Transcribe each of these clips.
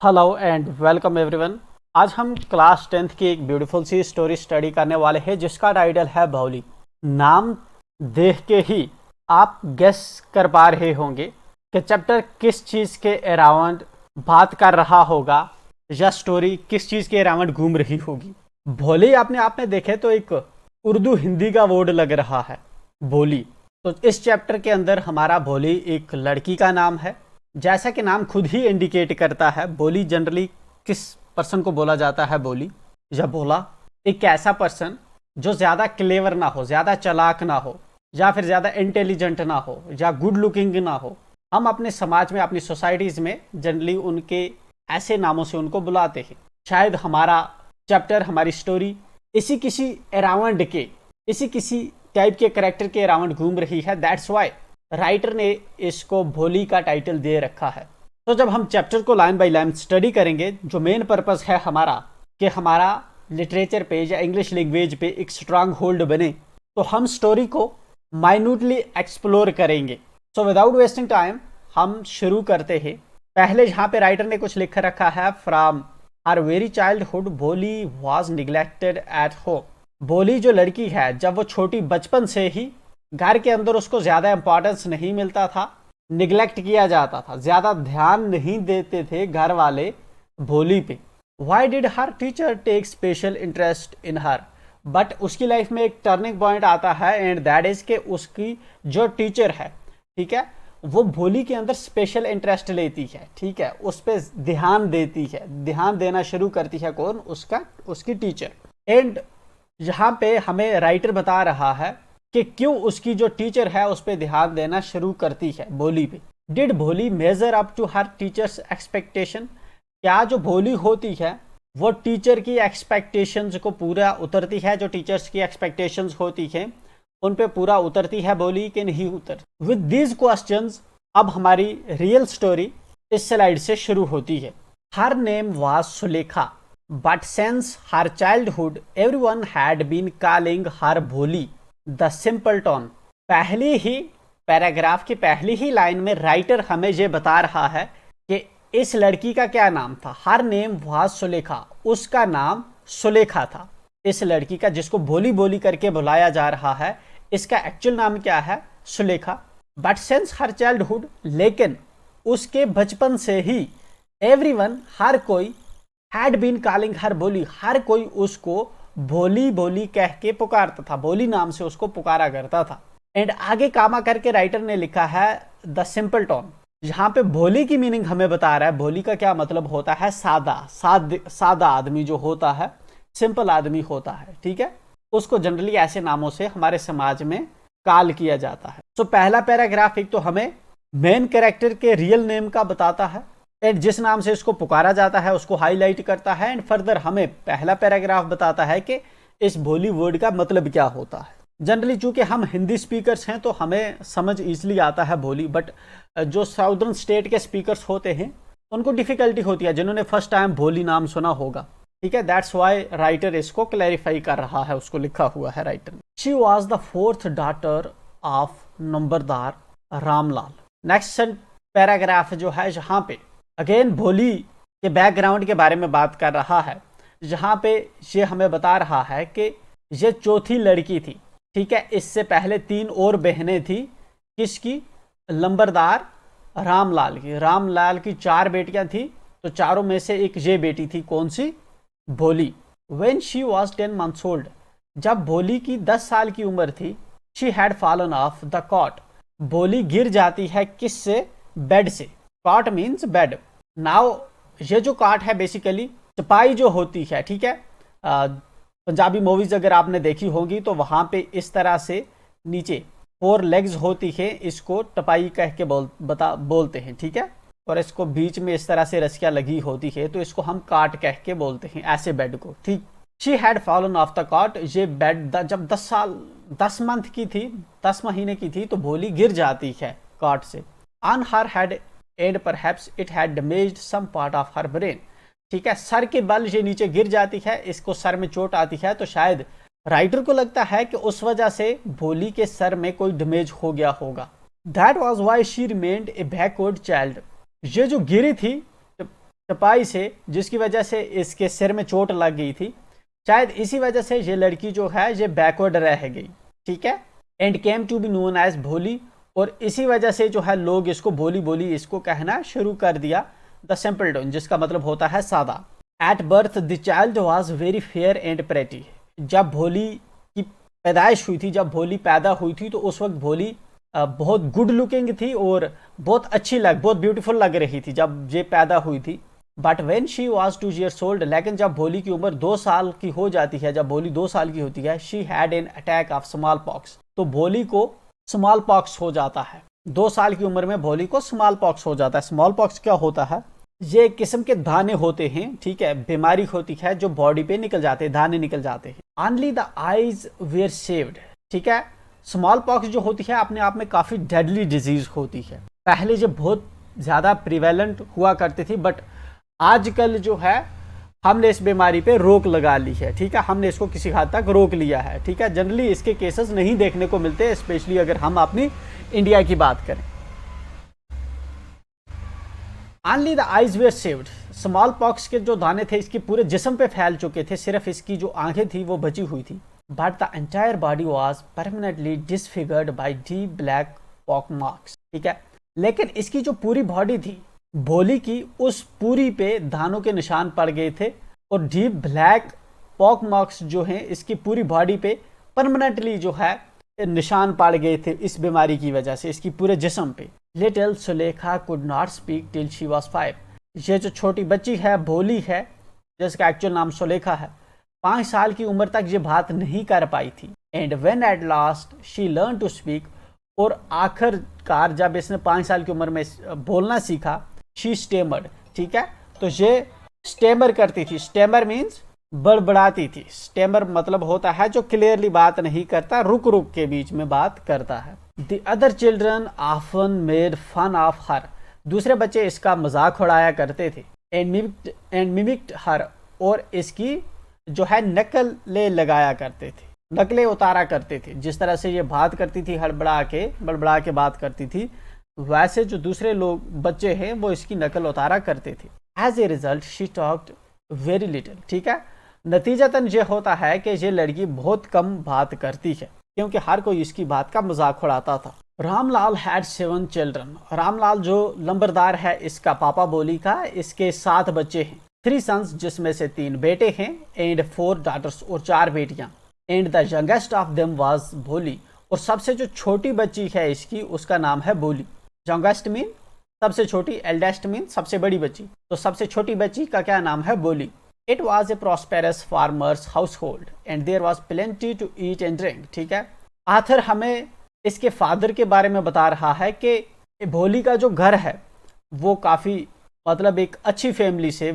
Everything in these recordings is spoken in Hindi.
Hello and welcome everyone. आज हम क्लास 10th की एक ब्यूटीफुल सी स्टोरी स्टडी करने वाले हैं जिसका टाइटल है भोली। नाम देख के ही आप गेस कर पा रहे होंगे कि चैप्टर किस चीज़ के अराउंड बात कर रहा होगा या स्टोरी किस चीज़ के अराउंड घूम रही होगी। भोली अपने आप में देखे तो एक उर्दू हिंदी का वर्ड लग रहा है भोली। तो इस चैप्टर के अंदर हमारा भोली एक लड़की का नाम है। जैसा कि नाम खुद ही इंडिकेट करता है, बोली जनरली किस पर्सन को बोला जाता है बोली या बोला? एक ऐसा पर्सन जो ज़्यादा क्लेवर ना हो, ज़्यादा चालाक ना हो, या फिर ज़्यादा इंटेलिजेंट ना हो, या गुड लुकिंग ना हो। हम अपने समाज में, अपनी सोसाइटीज़ में जनरली उनके ऐसे नामों से उनको बुलाते हैं। शायद हमारा चैप्टर, हमारी स्टोरी इसी किसी अराउंड के, इसी किसी टाइप के करेक्टर के अराउंड घूम रही है। दैट्स वाई राइटर ने इसको भोली का टाइटल दे रखा है। तो जब हम चैप्टर को लाइन बाय लाइन स्टडी करेंगे, जो मेन पर्पस है हमारा कि हमारा लिटरेचर पे या इंग्लिश लैंग्वेज पे एक स्ट्रांग होल्ड बने, तो हम स्टोरी को माइन्यूटली एक्सप्लोर करेंगे। सो विदाउट वेस्टिंग टाइम हम शुरू करते हैं। पहले यहाँ पे राइटर ने कुछ लिख रखा है, फ्रॉम हर वेरी चाइल्डहुड भोली वॉज निग्लेक्टेड एट होम। भोली जो लड़की है, जब वो छोटी बचपन से ही घर के अंदर उसको ज़्यादा इंपॉर्टेंस नहीं मिलता था, निगलेक्ट किया जाता था, ज़्यादा ध्यान नहीं देते थे घर वाले भोली पे। Why did her teacher take special interest in her? But उसकी लाइफ में एक टर्निंग पॉइंट आता है एंड दैट इज़ के उसकी जो टीचर है, ठीक है, वो भोली के अंदर स्पेशल इंटरेस्ट लेती है, ठीक है, उस पर ध्यान देती है। ध्यान देना शुरू करती है कौन? उसकी टीचर। एंड यहाँ पे हमें राइटर बता रहा है कि क्यों उसकी जो टीचर है उस पर ध्यान देना शुरू करती है भोली पे। Did Bholi measure up to her teacher's expectation? क्या जो भोली होती है वो टीचर की एक्सपेक्टेशंस को पूरा उतरती है? जो टीचर्स की एक्सपेक्टेशंस होती है उन पे पूरा उतरती है भोली कि नहीं उतरती? विद दीज क्वेश्चंस अब हमारी रियल स्टोरी इस स्लाइड से शुरू होती है। Her name was Sulekha, but since her childhood everyone had been calling her Bholi the simple ton. पहली ही पैराग्राफ की पहली ही लाइन में राइटर हमें यह बता रहा है कि इस लड़की का क्या नाम था। हर नेम वाज सुलेखा, उसका नाम सुलेखा था। इस लड़की का, जिसको भोली भोली करके बुलाया जा रहा है, इसका एक्चुअल नाम क्या है? Sulekha. But since her childhood, लेकिन उसके बचपन से ही, एवरीवन हर कोई, हैड बीन कॉलिंग हर भोली, हर कोई उसको भोली भोली कह के पुकारता था, भोली नाम से उसको पुकारा करता था। एंड आगे कामा करके राइटर ने लिखा है द सिंपल टॉन। यहाँ पे भोली की मीनिंग हमें बता रहा है। भोली का क्या मतलब होता है? सादा आदमी जो होता है, सिंपल आदमी होता है, ठीक है, उसको जनरली ऐसे नामों से हमारे समाज में कॉल किया जाता है। तो पहला पैराग्राफ एक तो हमें मेन कैरेक्टर के रियल नेम का बताता है एंड जिस नाम से इसको पुकारा जाता है उसको हाईलाइट करता है। एंड फर्दर हमें पहला पैराग्राफ बताता है कि इस भोली वर्ड का मतलब क्या होता है। जनरली चूंकि हम हिंदी स्पीकर्स हैं तो हमें समझ इजली आता है भोली, बट जो साउदर्न स्टेट के स्पीकर्स होते हैं उनको डिफिकल्टी होती है, जिन्होंने फर्स्ट टाइम भोली नाम सुना होगा, ठीक है। दैट्स वाई राइटर इसको क्लैरिफाई कर रहा है, उसको लिखा हुआ है राइटर ने। She was the fourth daughter of numberdar Ramlal. Next paragraph जो है, यहाँ पे अगेन भोली के बैकग्राउंड के बारे में बात कर रहा है। जहाँ पे ये हमें बता रहा है कि ये चौथी लड़की थी, ठीक है। इससे पहले 3 और बहनें थी। किसकी? लंबरदार रामलाल की। रामलाल की 4 बेटियां थी, तो चारों में से एक ये बेटी थी। कौन सी? भोली। When she was 10 months old, जब भोली की 10 साल की उम्र थी, she had fallen off the cot, Bholi गिर जाती है किससे? बेड से। Cot means bed. नाउ ये जो कॉट है बेसिकली चपाई जो होती है, ठीक है। पंजाबी मूवीज अगर आपने देखी होगी तो वहां पे इस तरह से नीचे 4 लेग्स होती है, इसको टपाई कह के बोलते हैं, ठीक है। और इसको बीच में इस तरह से रस्सियां लगी होती है, तो इसको हम काट कह के बोलते हैं ऐसे बेड को, ठीक। She had fallen off the cot, ये बेड जब 10 मंथ की थी, 10 महीने की थी, तो भोली गिर जाती है कॉट से। On her head and perhaps it had damaged some part of her brain, ठीक है। सर के बल ये नीचे गिर जाती है, इसको सर में चोट आती है, तो शायद राइटर को लगता है कि उस वजह से भोली के सर में कोई डैमेज हो गया होगा। That was why she remained A backward child. ये जो गिरी थी चपाई से, जिसकी वजह से इसके सिर में चोट लग गई थी। शायद इसी वजह से ये लड़की जो है ये बैकवर्ड रह गई, ठीक है। And came to be known as Bholi, और इसी वजह से जो है लोग इसको भोली भोली इसको कहना शुरू कर दिया। द सिंपलटन, जिसका मतलब होता है सादा। At birth the child was very fair and pretty. जब भोली की पैदाइश हुई थी, जब भोली पैदा हुई थी, तो उस वक्त भोली बहुत गुड लुकिंग थी और बहुत अच्छी बहुत ब्यूटीफुल लग रही थी जब ये पैदा हुई थी। But when she was 2 years old, लेकिन जब भोली की उम्र 2 साल की हो जाती है, जब भोली 2 साल की होती है, she had an attack of small pox, तो भोली को स्मॉल पॉक्स हो जाता है। 2 साल की उम्र में भोली को स्मॉल पॉक्स हो जाता है। स्मॉल पॉक्स क्या होता है? ये एक किस्म के दाने होते हैं, ठीक है, बीमारी होती है जो बॉडी पे निकल जाते हैं, दाने निकल जाते हैं। Only the eyes were saved, ठीक है। स्मॉल पॉक्स जो होती है अपने आप में काफी डेडली डिजीज होती है। पहले जो बहुत ज्यादा प्रिवेलेंट हुआ करती थी, बट आजकल जो है हमने इस बीमारी पे रोक लगा ली है, ठीक है, हमने इसको किसी हद तक रोक लिया है, ठीक है। जनरली इसके केसेस नहीं देखने को मिलते, स्पेशली अगर हम अपनी इंडिया की बात करें। Only the eyes were saved, smallpox के जो दाने थे इसके पूरे जिस्म पे फैल चुके थे, सिर्फ इसकी जो आंखें थी वो बची हुई थी। But the entire body was permanently disfigured by deep black pock marks, ठीक है। लेकिन इसकी जो पूरी बॉडी थी भोली की, उस पूरी पे दानों के निशान पड़ गए थे, और डीप ब्लैक पॉक मार्क्स जो हैं इसकी पूरी बॉडी पे परमानेंटली जो है निशान पड़ गए थे इस बीमारी की वजह से, इसकी पूरे जिस्म पे। Little Sulekha could not speak till she was 5, ये जो छोटी बच्ची है भोली है, जिसका एक्चुअल नाम सुलेखा है, 5 साल की उम्र तक ये बात नहीं कर पाई थी। And when at last she learn to speak, और आखिरकार जब इसने 5 साल की उम्र में बोलना सीखा, शी स्टेमर्ड, ठीक है। तो ये स्टेमर करती थी, स्टेमर मीन्स बड़बड़ाती थी। स्टेमर मतलब होता है जो क्लियरली बात नहीं करता, रुक रुक के बीच में बात करता है। The other children often made fun of her, दूसरे बच्चे इसका मजाक उड़ाया करते थे। एंड मिमिक्ड हर, और इसकी जो है नकलें लगाया करते थे, नकलें उतारा करते थे। जिस तरह से ये बात करती थी बड़बड़ा के बात करती थी, वैसे जो दूसरे लोग बच्चे हैं वो इसकी नकल उतारा करते थे। As a result she talked very little, ठीक है। नतीजतन ये होता है कि ये लड़की बहुत कम बात करती है, क्योंकि हर कोई इसकी बात का मजाक उड़ाता था। रामलाल हैड 7 चिल्ड्रन, रामलाल जो लंबरदार है इसका पापा बोली का, इसके 7 बच्चे हैं। 3 सन्स, जिसमें से 3 बेटे हैं, एंड 4 डॉटर्स, और 4 बेटियां। And the youngest of them was भोली, और सबसे जो छोटी बच्ची है इसकी उसका नाम है भोली। यंगेस्ट मीन सबसे छोटी, एल्डेस्ट मीन सबसे बड़ी बच्ची, तो सबसे छोटी बच्ची का क्या नाम है? Bholi. It was a prosperous farmer's household and there was plenty to eat and drink, ठीक है। आथर हमें इसके फादर के बारे में बता रहा है कि भोली का जो घर है वो काफ़ी मतलब एक अच्छी फैमिली से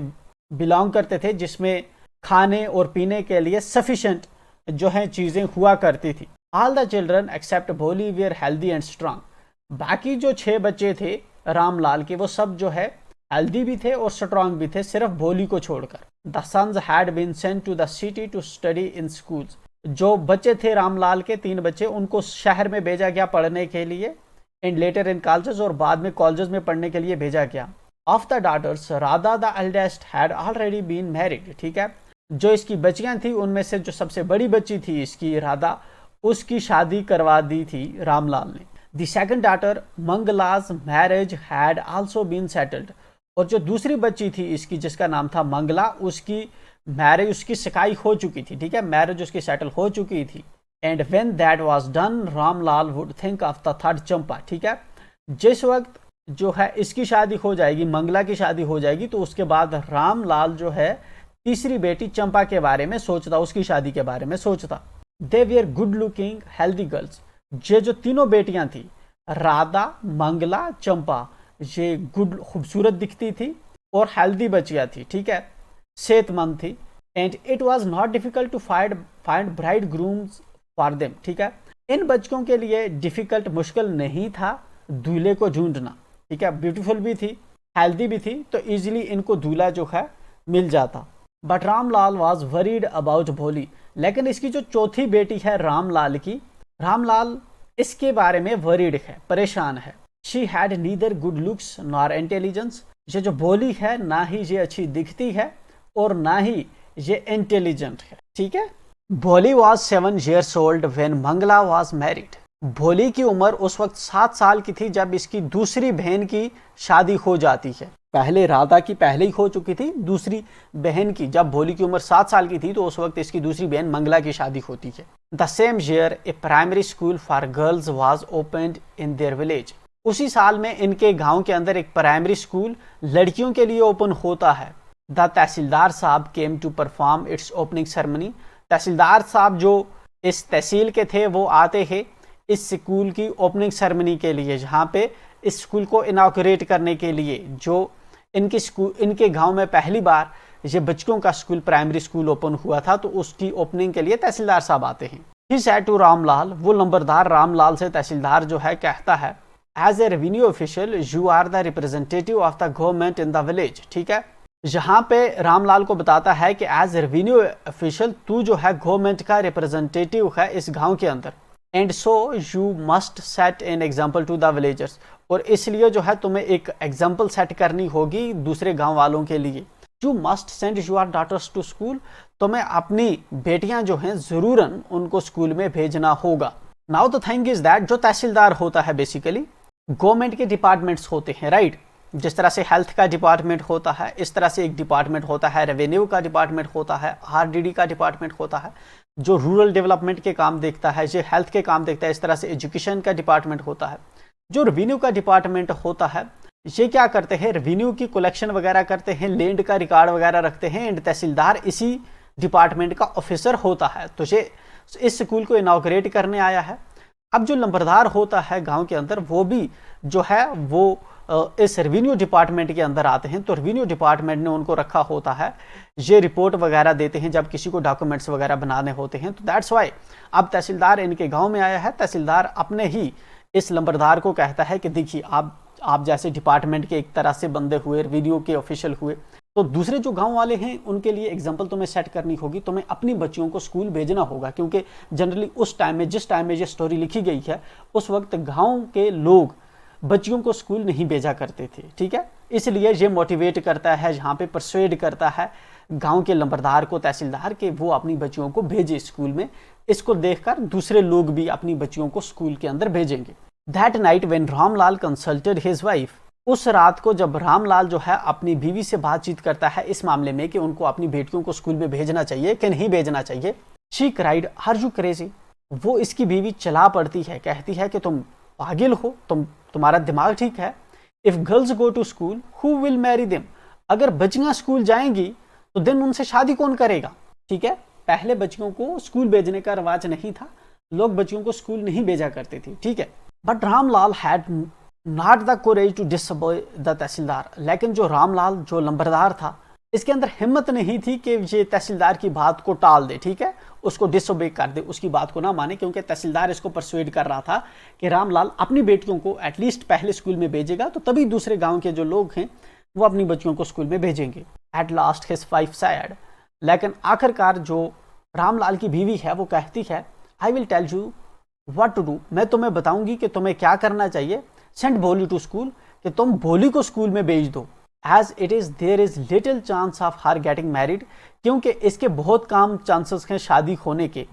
बिलोंग करते थे, जिसमें खाने और पीने के लिए सफिशेंट जो है चीज़ें हुआ करती थी। ऑल द चिल्ड्रन एक्सेप्ट भोली वेयर हेल्दी एंड स्ट्रांग, बाकी जो 6 बच्चे थे रामलाल के वो सब जो है हेल्दी भी थे और स्ट्रांग भी थे, सिर्फ भोली को छोड़कर। The sons had been sent to the city to study in schools, जो बच्चे थे रामलाल के 3 बच्चे उनको शहर में भेजा गया पढ़ने के लिए, एंड लेटर इन कॉलेजेस, और बाद में कॉलेजेस में पढ़ने के लिए भेजा गया। Of the daughters Radha the eldest had already been married, ठीक है। जो इसकी बच्चियां थी उनमें से जो सबसे बड़ी बच्ची थी इसकी राधा, उसकी शादी करवा दी थी रामलाल ने। The second daughter Mangala's marriage had also been settled, और जो दूसरी बच्ची थी इसकी जिसका नाम था मंगला, उसकी मैरिज उसकी सिकाई हो चुकी थी, ठीक है, मैरिज उसकी सेटल हो चुकी थी। And when that was done Ramlal would think of the third Champa, ठीक है। जिस वक्त जो है इसकी शादी हो जाएगी, मंगला की शादी हो जाएगी, तो उसके बाद रामलाल जो है तीसरी बेटी चंपा के बारे में सोचता, उसकी शादी के बारे में सोचता। They were good looking healthy girls, ये जो तीनों बेटियां थी राधा मंगला चंपा, ये गुड खूबसूरत दिखती थी और हेल्दी बच्चियां थी, ठीक है, सेहतमंद थी। And it was not difficult to find bride grooms for them, ठीक है। इन बच्चों के लिए डिफिकल्ट मुश्किल नहीं था दूल्हे को ढूंढना, ठीक है, ब्यूटीफुल भी थी हेल्दी भी थी, तो इजीली इनको दूल्हा जो है मिल जाता। But Ramlal was worried about भोली, लेकिन इसकी जो चौथी बेटी है रामलाल की, रामलाल इसके बारे में वरीड है, परेशान है। She had neither good looks nor intelligence, ये जो भोली है ना ही ये अच्छी दिखती है और ना ही ये इंटेलिजेंट है, ठीक है। Bholi was 7 years old when Mangala was married. Bholi की उम्र उस वक्त 7 साल की थी जब इसकी दूसरी बहन की शादी हो जाती है। पहले राधा की पहले ही हो चुकी थी, दूसरी बहन की जब भोली की उम्र 7 साल की थी तो उस वक्त इसकी दूसरी बहन मंगला की शादी होती है। The same year A primary school for girls was opened in their village. उसी साल में इनके गांव के अंदर एक प्राइमरी स्कूल लड़कियों के लिए ओपन होता है। The tehsildar sahab came to perform its opening ceremony. Tehsildar साहब जो इस तहसील के थे वो आते हैं इस स्कूल की ओपनिंग सेरेमनी के लिए, जहाँ पे इस स्कूल को इनॉग्रेट करने के लिए, जो इनके गांव में पहली बार ये बच्चों का स्कूल प्राइमरी स्कूल ओपन हुआ था, तो उसकी ओपनिंग के लिए तहसीलदार साहब आते हैं। ही सेड टू रामलाल, वो नंबरदार रामलाल से तहसीलदार जो है कहता है, as a revenue official you are the representative of the government in the village. ठीक है, यहाँ पे रामलाल को बताता है कि एज ए रेवेन्यू ऑफिशियल तू जो है गवर्नमेंट का रिप्रेजेंटेटिव है इस गांव के अंदर, and so you must set an example to the villagers, और इसलिए जो है तुम्हें एक एग्जाम्पल सेट करनी होगी दूसरे गांव वालों के लिए। You must send your daughters to school, तुम्हें अपनी बेटियां जो हैं जरूरन उनको स्कूल में भेजना होगा। Now the thing is that जो तहसीलदार होता है बेसिकली गवर्नमेंट के डिपार्टमेंट्स होते हैं, राइट। जिस तरह से हेल्थ का डिपार्टमेंट होता है इस तरह से एक डिपार्टमेंट होता है, रेवेन्यू का डिपार्टमेंट होता है, आरडीडी का डिपार्टमेंट होता है जो रूरल डेवलपमेंट के काम देखता है, जो हेल्थ के काम देखता है। इस तरह से एजुकेशन का डिपार्टमेंट होता है। जो रेवेन्यू का डिपार्टमेंट होता है ये क्या करते हैं, रेवेन्यू की कलेक्शन वगैरह करते हैं, लैंड का रिकॉर्ड वगैरह रखते हैं, एंड तहसीलदार इसी डिपार्टमेंट का ऑफिसर होता है। तो ये इस स्कूल को इनॉग्रेट करने आया है। अब जो नंबरदार होता है गांव के अंदर वो भी जो है वो इस रेवेन्यू डिपार्टमेंट के अंदर आते हैं। तो रेवेन्यू डिपार्टमेंट ने उनको रखा होता है, ये रिपोर्ट वगैरह देते हैं जब किसी को डॉक्यूमेंट्स वगैरह बनाने होते हैं। तो दैट्स वाई अब तहसीलदार इनके गांव में आया है। तहसीलदार अपने ही इस नंबरदार को कहता है कि देखिए आप जैसे डिपार्टमेंट के एक तरह से बंदे हुए, रेवेन्यू के ऑफिशियल हुए, तो दूसरे जो गांव वाले हैं उनके लिए एग्जाम्पल तुम्हें सेट करनी होगी, तुम्हें अपनी बच्चियों को स्कूल भेजना होगा। क्योंकि जनरली उस टाइम में जिस टाइम में ये स्टोरी लिखी गई है उस वक्त गांव के लोग बच्चियों को स्कूल नहीं भेजा करते थे, ठीक है। इसलिए ये मोटिवेट करता है, यहाँ पे परसुएड करता है गांव के नंबरदार को, तहसीलदार के, वो अपनी बच्चियों को भेजे स्कूल में। इसको देखकर दूसरे लोग भी अपनी बच्चियों को स्कूल के अंदर भेजेंगे। That night when Ramlal consulted his wife, उस रात को जब रामलाल जो है अपनी बीवी से बातचीत करता है इस मामले में कि उनको अपनी बेटियों को स्कूल में भेजना चाहिए कि नहीं भेजना चाहिए, she cried are you crazy, वो इसकी बीवी चला पड़ती है, कहती है कि तुम पागल हो, तुम्हारा दिमाग ठीक है। If girls go to school who will marry them, अगर बच्चियां स्कूल जाएंगी तो दिन उनसे शादी कौन करेगा, ठीक है। पहले बच्चियों को स्कूल भेजने का रवाज नहीं था, लोग बच्चियों को स्कूल नहीं भेजा करते थे, ठीक है। But Ramlal had not the courage to disobey the tehsildar, लेकिन जो रामलाल जो नंबरदार था इसके अंदर हिम्मत नहीं थी कि ये तहसीलदार की बात को टाल दे, ठीक है, उसको डिसोबे कर दे, उसकी बात को ना माने। क्योंकि तहसीलदार इसको परसुएड कर रहा था कि रामलाल अपनी बेटियों को एटलीस्ट पहले स्कूल में भेजेगा तो तभी दूसरे गांव के जो लोग हैं वो अपनी बच्चियों को स्कूल में भेजेंगे। At last his wife said, लेकिन आखिरकार जो रामलाल की बीवी है वो कहती है, I will tell you what to do, मैं तुम्हें बताऊंगी कि तुम्हें क्या करना चाहिए। सेंड भोली टू स्कूल, कि तुम भोली को स्कूल में भेज दो। As it is there is little chance of her getting married, क्योंकि इसके बहुत कम चांसेस हैं शादी होने के,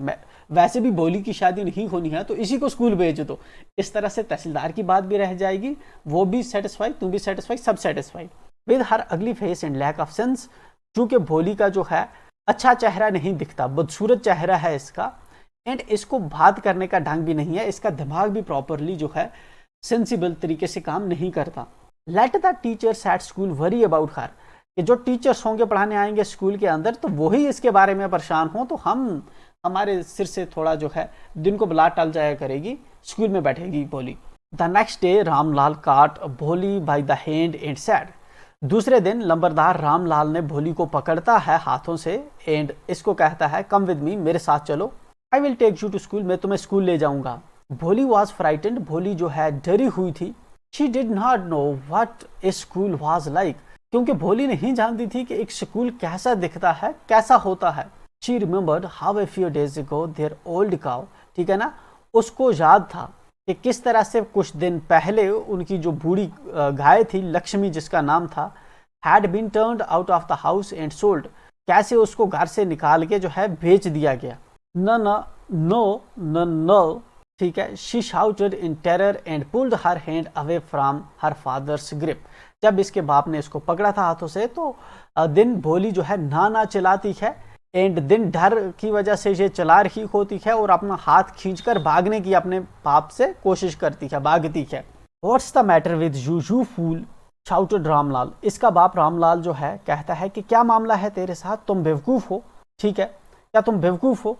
वैसे भी भोली की शादी नहीं होनी है तो इसी को स्कूल भेज दो। इस तरह से तहसीलदार की बात भी रह जाएगी, वो भी सेटिस्फाई, तुम भी सेटिस्फाई, सब satisfy. With her ugly face and lack of sense, चूंकि भोली का जो है अच्छा चेहरा नहीं दिखता, बदसूरत चेहरा है इसका, एंड इसको बात करने का ढंग भी नहीं है, इसका दिमाग भी प्रॉपरली जो है सेंसिबल तरीके से काम नहीं करता। Let the teachers at school worry about her, कि जो टीचर्स होंगे पढ़ाने आएंगे स्कूल के अंदर तो वही इसके बारे में परेशान हो, तो हमारे सिर से थोड़ा जो है दिन को बला टल जाया करेगी, स्कूल में बैठेगी भोली। द नेक्स्ट डे रामलाल काट भोली by the hand and said, दूसरे दिन लंबरदार रामलाल ने भोली को पकड़ता है हाथों से एंड इसको कहता है, कम विद मी, मेरे साथ चलो, I will take you to school, मैं तुम्हें स्कूल ले जाऊंगा। भोली वॉज फ्राइटेंड, भोली जो है डरी हुई थी। She did not know what A school was like, क्योंकि भोली नहीं जानती थी कि एक स्कूल कैसा दिखता है, कैसा होता है। She remembered how a few days ago their old cow, ठीक है ना, उसको याद था कि किस तरह से कुछ दिन पहले उनकी जो बूढ़ी गाय थी, लक्ष्मी जिसका नाम था, had been turned out of the house and sold, कैसे उसको घर से निकाल के जो है बेच दिया गया। न न नो न नो, ठीक है। She shouted in terror and pulled her hand away from her father's grip, जब इसके बाप ने इसको पकड़ा था हाथों से तो दिन भोली जो है ना चिल्लाती है, एंड दिन डर की वजह से ये चला रही होती है और अपना हाथ खींचकर भागने की अपने बाप से कोशिश करती है, भागती है। What's the matter with you fool, shouted Ramlal. इसका बाप रामलाल जो है कहता है कि क्या मामला है तेरे साथ, तुम बेवकूफ़ हो, ठीक है, क्या तुम बेवकूफ़ हो,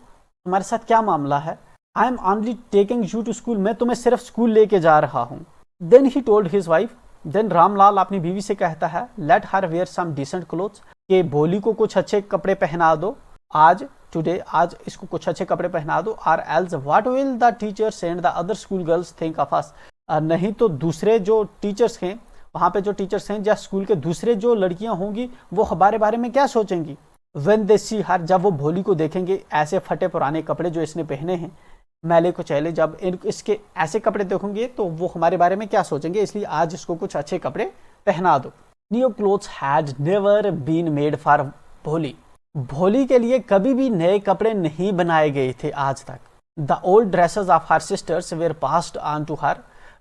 तुम्हारे साथ क्या मामला है। I am only taking you to school, मैं तुम्हें सिर्फ स्कूल लेके जा रहा हूँ। Then he told his wife, then Ramlal अपनी बीवी से कहता है, let her wear some decent clothes, कि भोली को कुछ अच्छे कपड़े पहना दो आज, टुडे, आज इसको कुछ अच्छे कपड़े पहना दो। Are else what will the teachers and the other school girls think of us, नहीं तो दूसरे जो टीचर्स हैं, वहाँ पे जो टीचर्स हैं या स्कूल के दूसरे जो लड़कियाँ होंगी वो हमारे बारे में क्या सोचेंगी। व्हेन दे सी हर, जब वो भोली को देखेंगे ऐसे फटे पुराने कपड़े जो इसने पहने हैं, मैले को चले, जब इसके ऐसे कपड़े देखोगे तो वो हमारे बारे में क्या सोचेंगे, इसलिए आज इसको कुछ अच्छे कपड़े पहना दो। New clothes had never been made for Bholi, Bholi के लिए कभी भी नए कपड़े नहीं बनाए गए थे आज तक। The old dresses of her sisters were passed on to her,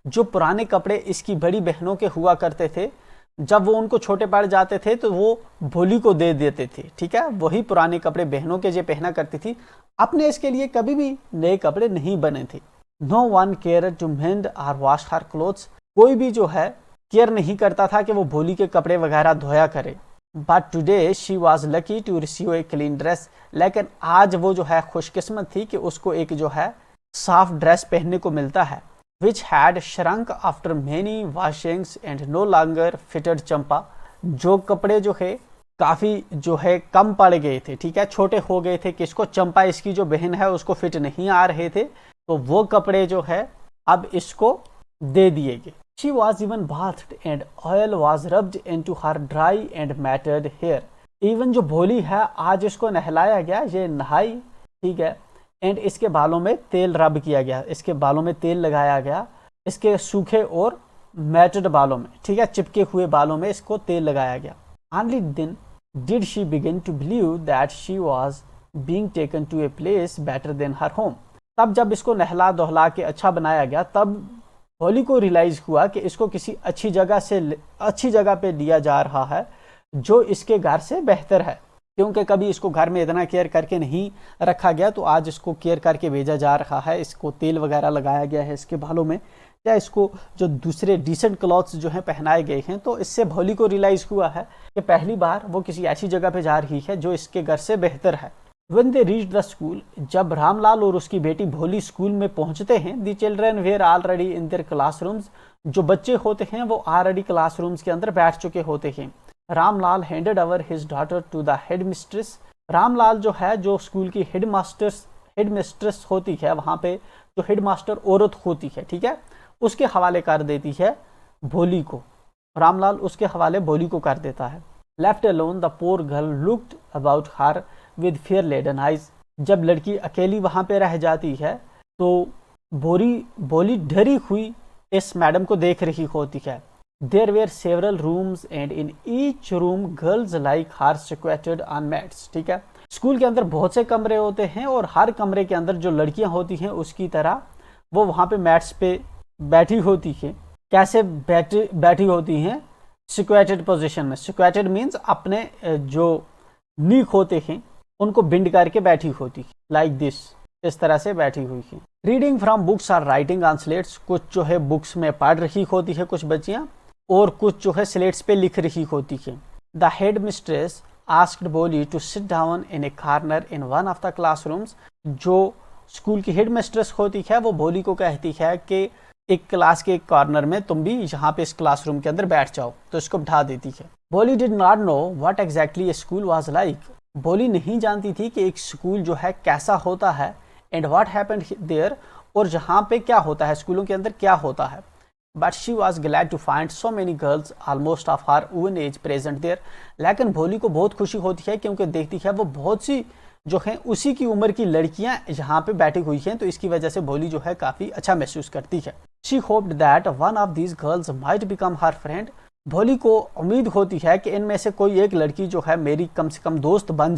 जो पुराने कपड़े इसकी बड़ी बहनों के हुआ करते थे, जब वो उनको छोटे पड़ जाते थे तो वो भोली को दे देते थे, ठीक है। वही पुराने कपड़े बहनों के जो पहना करती थी, अपने इसके लिए कभी भी नए कपड़े नहीं बने थे। No one care to mend और वॉश हर क्लोथ्स, कोई भी जो है केयर नहीं करता था कि वो भोली के कपड़े वगैरह धोया करे। But today she was lucky to receive a clean dress, लेकिन आज वो जो है खुशकिस्मत थी कि उसको एक जो है साफ ड्रेस पहनने को मिलता है। which had shrunk after many washings and no longer fitted चंपा, जो कपड़े जो है काफ़ी जो है कम पड़ गए थे, ठीक है, छोटे हो गए थे, किसको, चंपा, इसकी जो बहन है उसको फिट नहीं आ रहे थे, तो वो कपड़े जो है अब इसको दे दिए गए। She was even bathed and oil was rubbed into her dry and matted hair, even जो भोली है आज इसको नहलाया गया, ये नहाई, ठीक है, एंड इसके बालों में तेल रब किया गया, इसके बालों में तेल लगाया गया, इसके सूखे और मैटेड बालों में, ठीक है, चिपके हुए बालों में इसको तेल लगाया गया। Only then did she begin to believe that she was being taken to a place better than her home, तब जब इसको नहला दोहला के अच्छा बनाया गया, तब भोली को रियलाइज हुआ कि इसको किसी अच्छी जगह पे लिया जा रहा है जो इसके घर से बेहतर है, क्योंकि कभी इसको घर में इतना केयर करके नहीं रखा गया, तो आज इसको केयर करके भेजा जा रहा है, इसको तेल वगैरह लगाया गया है इसके बालों में, या इसको जो दूसरे डिसेंट क्लॉथ्स जो हैं पहनाए गए हैं। तो इससे भोली को रियलाइज़ हुआ है कि पहली बार वो किसी ऐसी जगह पे जा रही है जो इसके घर से बेहतर है। When they reached the school, जब रामलाल और उसकी बेटी भोली स्कूल में पहुंचते हैं, the children were already in their classrooms, जो बच्चे होते हैं वो ऑलरेडी क्लासरूम्स के अंदर बैठ चुके होते हैं। Ramlal handed over his daughter to the head mistress, Ramlal जो है जो स्कूल की हेड मिस्ट्रेस होती है, वहाँ पे जो हेड मास्टर औरत होती है, ठीक है, उसके हवाले कर देती है भोली को, रामलाल उसके हवाले भोली को कर देता है। Left alone the poor girl looked about her with fear laden eyes, जब लड़की अकेली वहाँ पे रह जाती है तो भोली डरी हुई इस मैडम को देख रही होती है। There were several rooms and in each room girls like her squatted on mats, ठीक है, स्कूल के अंदर बहुत से कमरे होते हैं और हर कमरे के अंदर जो लड़कियां होती हैं उसकी तरह वो वहाँ पे मैट्स पे बैठी होती हैं। कैसे बैठी होती हैं, सिक्वेटेड पोजीशन में, सिक्वेटेड मीन्स अपने जो नीक होते हैं उनको बिंड करके बैठी होती है, लाइक दिस, इस तरह से बैठी हुई है। Reading from books or writing on slates, कुछ जो है बुक्स में पढ़ रही होती है कुछ बच्चियाँ, और कुछ जो है स्लेट्स पे लिख रही होती है। The head mistress asked Bholi to sit down in a corner in one of the classrooms, जो स्कूल की हेड मिस्ट्रेस होती है वो भोली को कहती है कि एक क्लास के एक कॉर्नर में तुम भी यहाँ पे इस क्लासरूम के अंदर बैठ जाओ, तो इसको बिठा देती है। भोली did not know what exactly A school was like, भोली नहीं जानती थी कि एक स्कूल जो है कैसा होता है, एंड व्हाट हैपेंड देयर, और जहाँ पे क्या होता है, स्कूलों के अंदर क्या होता है। But she was glad to find so many girls almost of her own age present there, लेकिन भोली को बहुत खुशी होती है क्योंकि देखती है वो बहुत सी जो हैं उसी की उम्र की लड़कियां यहाँ पे बैठी हुई हैं, तो इसकी वजह से भोली जो है काफ़ी अच्छा महसूस करती है। She hoped that one of these girls might become her friend, भोली को उम्मीद होती है कि इनमें से कोई एक लड़की जो है मेरी कम से कम दोस्त बन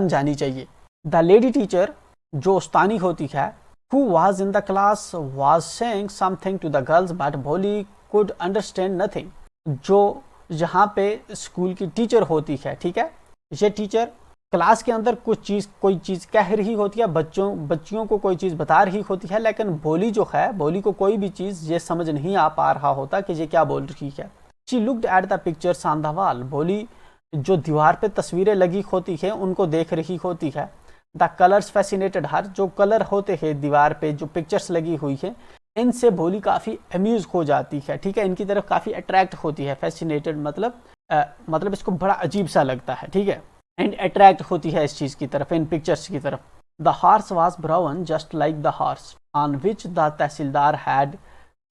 जानी चाहिए। द लेडी टीचर, जो उस्तानी होती है, who was in the class was saying something to the girls but भोली could understand nothing। जो यहाँ पे स्कूल की टीचर होती है, ठीक है, ये टीचर क्लास के अंदर कोई चीज़ कह रही होती है, बच्चियों को कोई चीज़ बता रही होती है, लेकिन भोली जो है, भोली को कोई भी चीज़ ये समझ नहीं आ पा रहा होता कि ये क्या बोल रही है। She looked at the pictures on the wall, भोली जो दीवार पे तस्वीरें लगी होती है उनको देख रही होती है। द कलर्स फैसिनेटेड हर, जो कलर होते हैं दीवार पे, जो पिक्चर्स लगी हुई है, इनसे भोली काफ़ी अम्यूज हो जाती है, ठीक है, इनकी तरफ काफ़ी अट्रैक्ट होती है। फैसिनेटेड मतलब इसको बड़ा अजीब सा लगता है, ठीक है, एंड अट्रैक्ट होती है इस चीज़ की तरफ, इन पिक्चर्स की तरफ। The horse was brown just like the horse on which the tehsildar had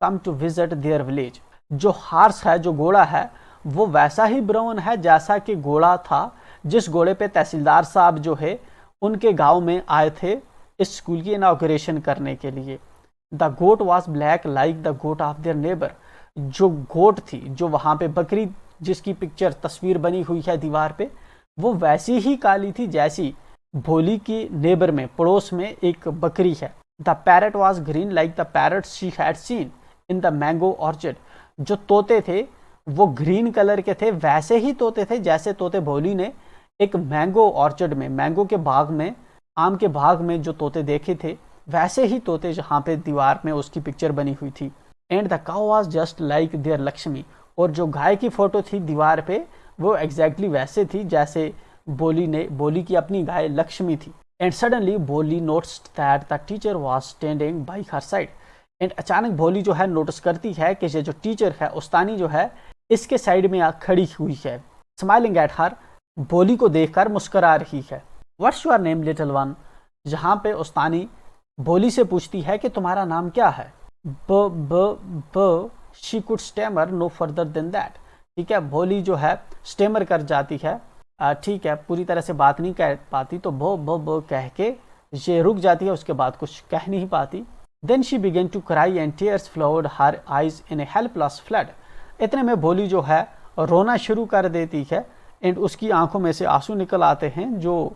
come to visit their village. जो हॉर्स है, जो घोड़ा है, वो वैसा ही ब्राउन है जैसा कि घोड़ा था जिस घोड़े पे तहसीलदार साहब जो है उनके गांव में आए थे इस स्कूल की इनाग्रेशन करने के लिए। The goat was black like the goat of their neighbour, जो गोट थी, जो वहाँ पे बकरी जिसकी पिक्चर तस्वीर बनी हुई है दीवार पे, वो वैसी ही काली थी जैसी भोली की नेबर में, पड़ोस में एक बकरी है। The parrot was green like the parrot she had seen in the mango orchard, जो तोते थे वो ग्रीन कलर के थे, वैसे ही तोते थे जैसे तोते भोली ने एक मैंगो ऑर्चर्ड में, मैंगो के बाग में, आम के बाग में जो तोते देखे थे, वैसे ही तोते जहाँ पे दीवार में उसकी पिक्चर बनी हुई थी। And the cow was just like their Lakshmi, और जो गाय की फोटो थी दीवार पे वो एग्जैक्टली वैसे थी जैसे बोली की अपनी गाय लक्ष्मी थी। एंड सडनली बोली notes that the teacher was standing by her side, and अचानक भोली जो है नोटिस करती है कि ये जो टीचर है, उस्तानी जो है, इसके साइड में खड़ी हुई है, स्माइलिंग एट हर, भोली को देखकर मुस्कुरा रही है। What's your name little one, जहाँ पे उस्तानी भोली से पूछती है कि तुम्हारा नाम क्या है। But she could stammer no further than that, ठीक है, भोली जो है स्टेमर कर जाती है, ठीक है, पूरी तरह से बात नहीं कह पाती, तो ब कह के ये रुक जाती है, उसके बाद कुछ कह नहीं पाती। Then she began to cry and tears flowed her eyes in a helpless flood, इतने में भोली जो है रोना शुरू कर देती है, एंड उसकी आंखों में से आंसू निकल आते हैं, जो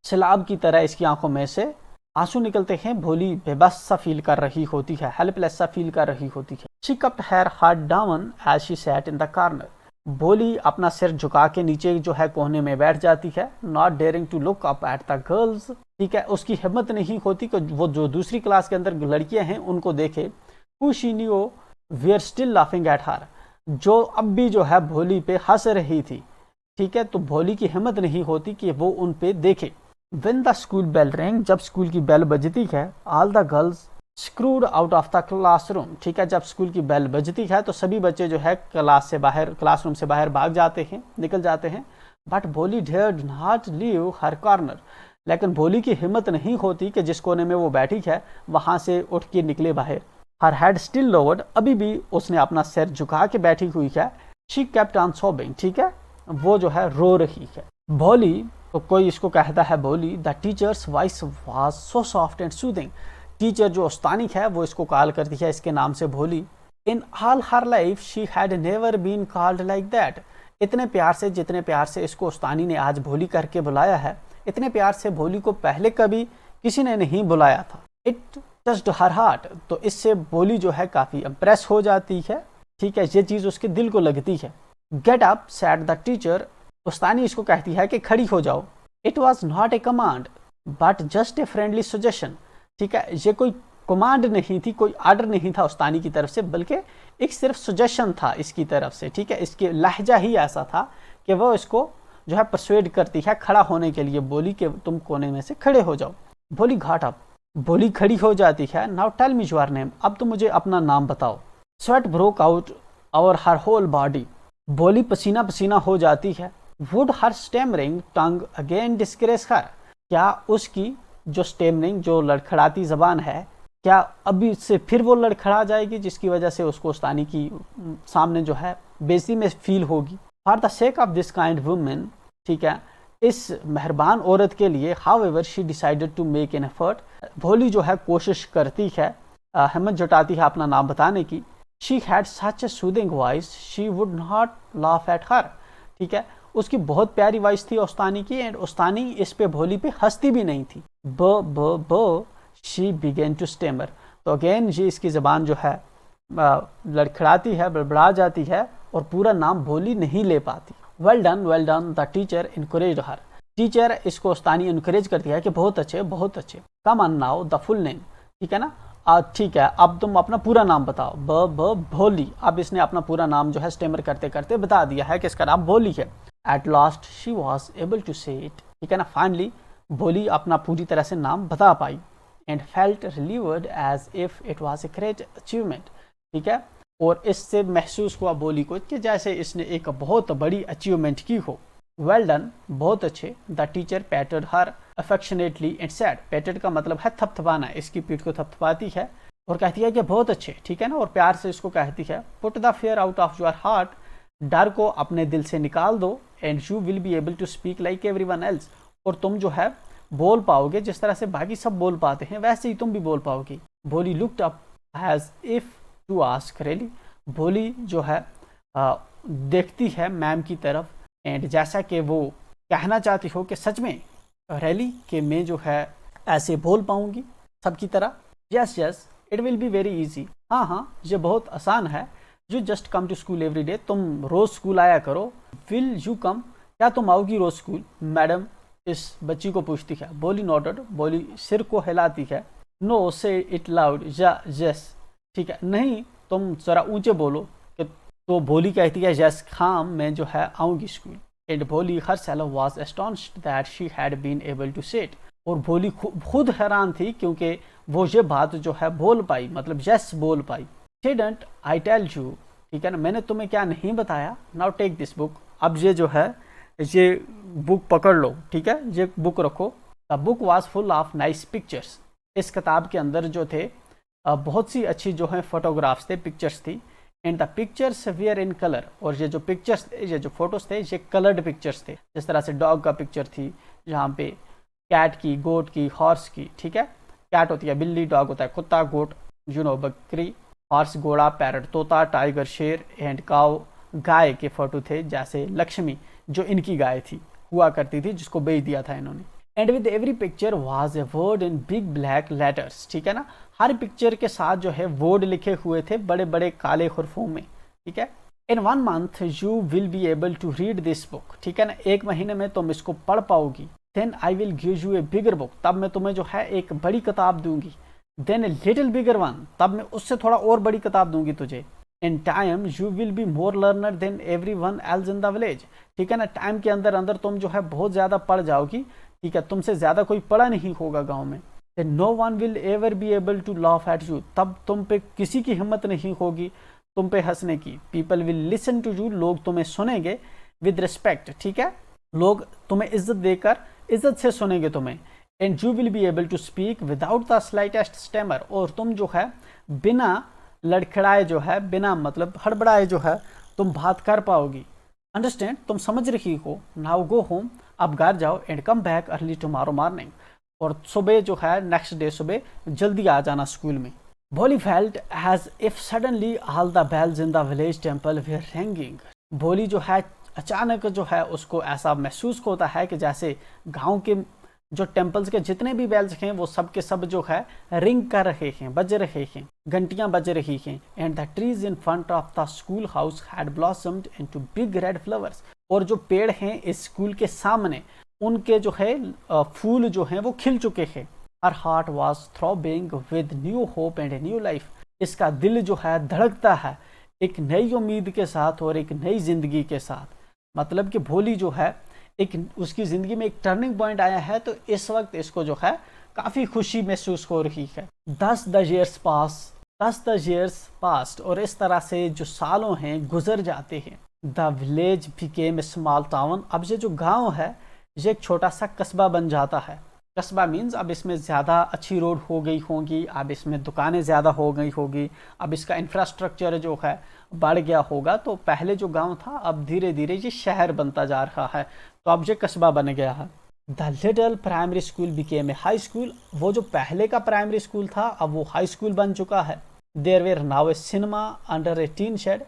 सैलाब की तरह इसकी आंखों में से आंसू निकलते हैं। भोली बेबस सा फील कर रही होती है, हेल्पलेस सा फील कर रही होती है। She cupped her head down as she sat in the corner, Bholi अपना सिर झुका के नीचे जो है कोने में बैठ जाती है। Not daring to look up at the girls, ठीक है, उसकी हिम्मत नहीं होती कि वो जो दूसरी क्लास के अंदर लड़कियां हैं उनको देखे। Who she knew we are still laughing at her, जो अब भी जो है भोली पे हंस रही थी, ठीक है, तो भोली की हिम्मत नहीं होती कि वो उन पे देखे। When the school bell rang, जब स्कूल की बेल बजती है, all the girls screwed out of the classroom, ठीक है, जब स्कूल की बेल बजती है तो सभी बच्चे जो है क्लासरूम से बाहर भाग जाते हैं, निकल जाते हैं। बट भोली dared not leave her corner, लेकिन भोली की हिम्मत नहीं होती कि जिस कोने में वो बैठी है वहां से उठ के निकले बाहर। Her head still lowered, अभी भी उसने अपना सिर झुका के बैठी हुई है। She kept on sobbing, ठीक है, वो जो है रो रही है। भोली, तो कोई इसको कहता है भोली, the teachers voice was so soft and soothing, teacher जो उस्तानी है वो इसको कॉल करती है इसके नाम से Bholi. In all her life she had never been called like that, इतने प्यार से, जितने प्यार से इसको उस्तानी ने आज भोली करके बुलाया है, इतने प्यार से भोली को पहले कभी किसी ने नहीं बुलाया था। इट टच्ड हर हार्ट, तो इससे भोली जो है काफ़ी इम्प्रेस हो जाती है, ठीक है, ये चीज़ उसके दिल को लगती है। Get up said the teacher, उस्तानी इसको कहती है कि खड़ी हो जाओ। It was not a command but just a friendly suggestion, ठीक है, ये कोई कमांड नहीं थी, कोई आर्डर नहीं था उस्तानी की तरफ से, बल्कि एक सिर्फ सजेशन था इसकी तरफ से, ठीक है, इसके लहजा ही ऐसा था कि वो इसको जो है परसुएड करती है खड़ा होने के लिए, बोली कि तुम कोने में से खड़े हो जाओ। बोली घाट अप, बोली खड़ी हो जाती है। Now tell me your name, अब तुम मुझे अपना नाम बताओ। Sweat broke out over her whole body, Bholi पसीना पसीना हो जाती है। Would her stammering tongue again disgrace her, क्या उसकी जो स्टेमरिंग, जो लड़खड़ाती जबान है, क्या अभी से फिर वो लड़खड़ा जाएगी, जिसकी वजह से उसको उस्तानी की सामने जो है बेइज्जती में फील होगी। For the sake of this kind woman, ठीक है, इस मेहरबान औरत के लिए, however she decided to make an effort, Bholi जो है कोशिश करती है, हिम्मत जुटाती है अपना नाम बताने की। She had such A soothing voice she would not laugh at her. ठीक है, उसकी बहुत प्यारी वॉइस थी उस्तानी की, एंड उस्तानी इस पे भोली पे हंसती भी नहीं थी। ब ब ब शी बिगेन टू स्टेमर। तो अगेन ये इसकी ज़बान जो है लड़खड़ाती है, बड़बड़ा जाती है और पूरा नाम भोली नहीं ले पाती। Well done the teacher encourage her. Teacher इसको उस्तानी इनकरेज करती है कि बहुत अच्छे बहुत अच्छे। Come on now the full name. ठीक है ना, ठीक है, अब तुम अपना पूरा नाम बताओ। ब ब भोली। अब इसने अपना पूरा नाम जो है स्टेमर करते करते बता दिया है कि इसका नाम भोली है। At last she was able to say it. ठीक है ना, फाइनली भोली अपना पूरी तरह से नाम बता पाई। And felt relieved as if it was a great achievement. ठीक है, और इससे महसूस हुआ भोली को कि जैसे इसने एक बहुत बड़ी अचीवमेंट की हो। वेल डन, बहुत अच्छे। The teacher पैटेड her affectionately and sad. पैटेड का मतलब है थपथपाना, इसकी पीठ को थपथपाती है और कहती है कि बहुत अच्छे। ठीक है ना, और प्यार से इसको कहती है put the fear out of your heart. डर को अपने दिल से निकाल दो। And you will be able to speak like everyone else. और तुम जो है बोल पाओगे जिस तरह से बाकी सब बोल पाते हैं, वैसे ही तुम भी बोल पाओगी। भोली looked up has if two ask really. भोली जो है देखती है मैम की तरफ, एंड जैसा कि वो कहना चाहती हो कि सच में रैली के मैं जो है ऐसे बोल पाऊंगी सबकी तरह। Yes yes it will be very easy. हाँ हाँ, ये बहुत आसान है। You just come to school every day. तुम रोज स्कूल आया करो। Will you come. क्या तुम आओगी रोज स्कूल? मैडम इस बच्ची को पूछती है। भोली नोटेड। भोली सिर को हिलाती है। नो से इट लाउड। यस। ठीक है, नहीं तुम जरा ऊंचे बोलो। तो भोली कहती है यस हाँ मैं जो है आऊंगी स्कूल। एंड भोली herself was astonished that she had been able to say it। और भोली खुद हैरान थी क्योंकि वो ये बात जो है बोल पाई, मतलब यस बोल पाई। Didn't I tell you। ठीक है ना, मैंने तुम्हें क्या नहीं बताया। Now take this book। अब ये जो है ये बुक पकड़ लो। ठीक है, ये बुक रखो। The book was full of nice pictures. इस किताब के अंदर जो थे बहुत सी अच्छी जो है फोटोग्राफ्स थे, पिक्चर्स थी। And the pictures were in colour. और ये जो पिक्चर्स थे, ये जो फोटोज थे, ये कलर्ड पिक्चर्स थे। जिस तरह से डॉग का पिक्चर थी, जहाँ पे कैट की, गोट की, हॉर्स की। ठीक है, कैट होती है बिल्ली, डॉग होता है कुत्ता, गोट बकरी, हॉर्स घोड़ा, पैरट तोता, टाइगर शेर, एंड काउ गाय के फोटो थे। जैसे लक्ष्मी जो इनकी गाय थी, हुआ करती थी, जिसको बेच दिया था इन्होंने। And with every picture was a word in big black letters. ठीक है ना, हर पिक्चर के साथ जो है वर्ड लिखे हुए थे बड़े बड़े काले हुर्फों में। ठीक है, in 1 month you will be able to read this book. ठीक है ना, 1 महीने में तुम इसको पढ़ पाओगी। Then I will give you a bigger book. तब मैं तुम्हें जो है एक बड़ी किताब दूंगी। Then a little bigger one. तब मैं उससे थोड़ा और बड़ी किताब दूंगी तुझे। In time you will be more learner than every one else in the village. ठीक है ना, टाइम के अंदर अंदर तुम जो है बहुत ज्यादा पढ़ जाओगी। ठीक है, तुमसे ज्यादा कोई पढ़ा नहीं होगा गाँव में। No one will ever be able to laugh at you. तब तुम पे किसी की हिम्मत नहीं होगी तुम पे हंसने की। People will listen to you. लोग तुम्हें सुनेंगे विद रिस्पेक्ट। ठीक है, लोग तुम्हें इज्जत देकर इज्जत से सुनेंगे तुम्हें। And you will be able to speak without the slightest stammer. और तुम जो है बिना लड़खड़ाए जो है, बिना मतलब हड़बड़ाए जो है तुम बात कर पाओगी। अंडरस्टैंड, तुम समझ रही हो। Now go home. अब घर जाओ। And come back early tomorrow morning. और सुबह जो है नेक्स्ट डे सुबह जल्दी आ जाना स्कूल में। Bholi felt as if suddenly all the bells in the village temple were ringing. Bholi जो है अचानक जो है उसको ऐसा महसूस होता है कि जैसे गांव के जो टेम्पल्स के जितने भी बेल्स हैं वो सब के सब जो है रिंग कर रहे हैं, बज रहे हैं, घंटियां बज रही हैं। And the trees in front of the school house had blossomed into big red flowers. और जो पेड़ हैं इस स्कूल के सामने, उनके जो है फूल जो हैं वो खिल चुके हैं। Her heart was throbbing with new hope and a new life. इसका दिल जो है धड़कता है एक नई उम्मीद के साथ और एक नई जिंदगी के साथ। मतलब कि भोली जो है एक उसकी ज़िंदगी में एक टर्निंग पॉइंट आया है, तो इस वक्त इसको जो है काफ़ी खुशी महसूस हो रही है। 10 द years passed। और इस तरह से जो सालों हैं गुजर जाते हैं। The village became a small town. अब ये जो गांव है ये एक छोटा सा कस्बा बन जाता है। कस्बा मीन्स अब इसमें ज़्यादा अच्छी रोड हो गई होंगी, अब इसमें दुकानें ज़्यादा हो गई होगी, अब इसका इंफ्रास्ट्रक्चर जो है बढ़ गया होगा। तो पहले जो गांव था अब धीरे धीरे ये शहर बनता जा रहा है, तो अब ये कस्बा बन गया है। The little primary school became a high school. वो जो पहले का प्राइमरी स्कूल था अब वो हाई स्कूल बन चुका है। There were now a cinema under a tin shed.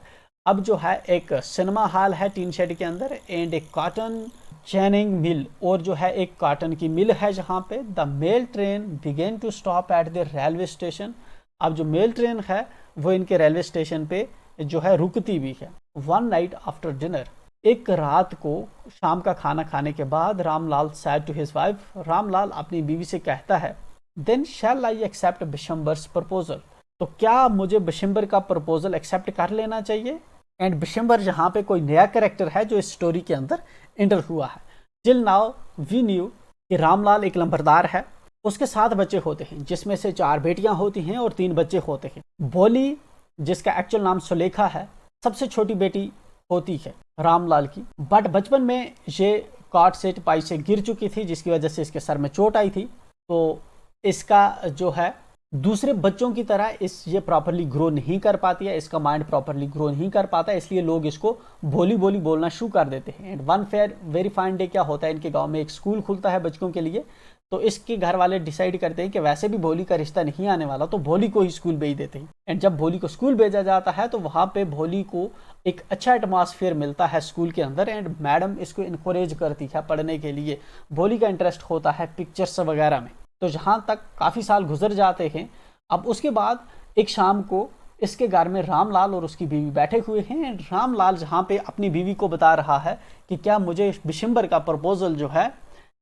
अब जो है एक सिनेमा हॉल है टीन शेड के अंदर, एंड एक कॉटन चैनिंग मिल, और जो है एक कॉटन की मिल है जहाँ पे the mail train began to stop at the railway station. अब जो मेल ट्रेन है वो इनके रेलवे स्टेशन पे जो है रुकती भी है। वन नाइट आफ्टर डिनर, एक रात को शाम का खाना खाने के बाद Ramlal said to his wife, Ramlal अपनी बीवी से कहता है, then shall I accept Bishamber's proposal, तो क्या मुझे बिशंबर का प्रपोजल एक्सेप्ट कर लेना चाहिए। एंड बिशंबर यहाँ पे कोई नया कैरेक्टर है जो इस स्टोरी के अंदर एंटर हुआ है। टिल नाउ वी न्यू कि रामलाल एक लंबरदार है, उसके 7 बच्चे होते हैं जिसमें से 4 बेटियां होती हैं और 3 बच्चे होते हैं। भोली, जिसका एक्चुअल नाम सुलेखा है, सबसे छोटी बेटी होती है रामलाल की, बट बचपन में ये काट से टिपाई से गिर चुकी थी जिसकी वजह से इसके सर में चोट आई थी, तो इसका जो है दूसरे बच्चों की तरह ये प्रॉपरली ग्रो नहीं कर पाती है, इसका माइंड प्रॉपरली ग्रो नहीं कर पाता है, इसलिए लोग इसको भोली बोली बोलना शुरू कर देते हैं। And one fair very fine day क्या होता है, इनके गांव में एक स्कूल खुलता है बच्चों के लिए, तो इसके घर वाले डिसाइड करते हैं कि वैसे भी भोली का रिश्ता नहीं आने वाला, तो भोली को ही स्कूल भेज देते हैं। एंड जब भोली को स्कूल भेजा जाता है तो वहाँ पे भोली को एक अच्छा एटमॉस्फेयर मिलता है स्कूल के अंदर, एंड मैडम इसको इनकरेज करती है पढ़ने के लिए। भोली का इंटरेस्ट होता है पिक्चर्स वगैरह में। तो जहाँ तक काफ़ी साल गुजर जाते हैं। अब उसके बाद एक शाम को इसके घर में रामलाल और उसकी बीवी बैठे हुए हैं। रामलाल जहाँ पे अपनी बीवी को बता रहा है कि क्या मुझे बिशंबर का प्रपोजल जो है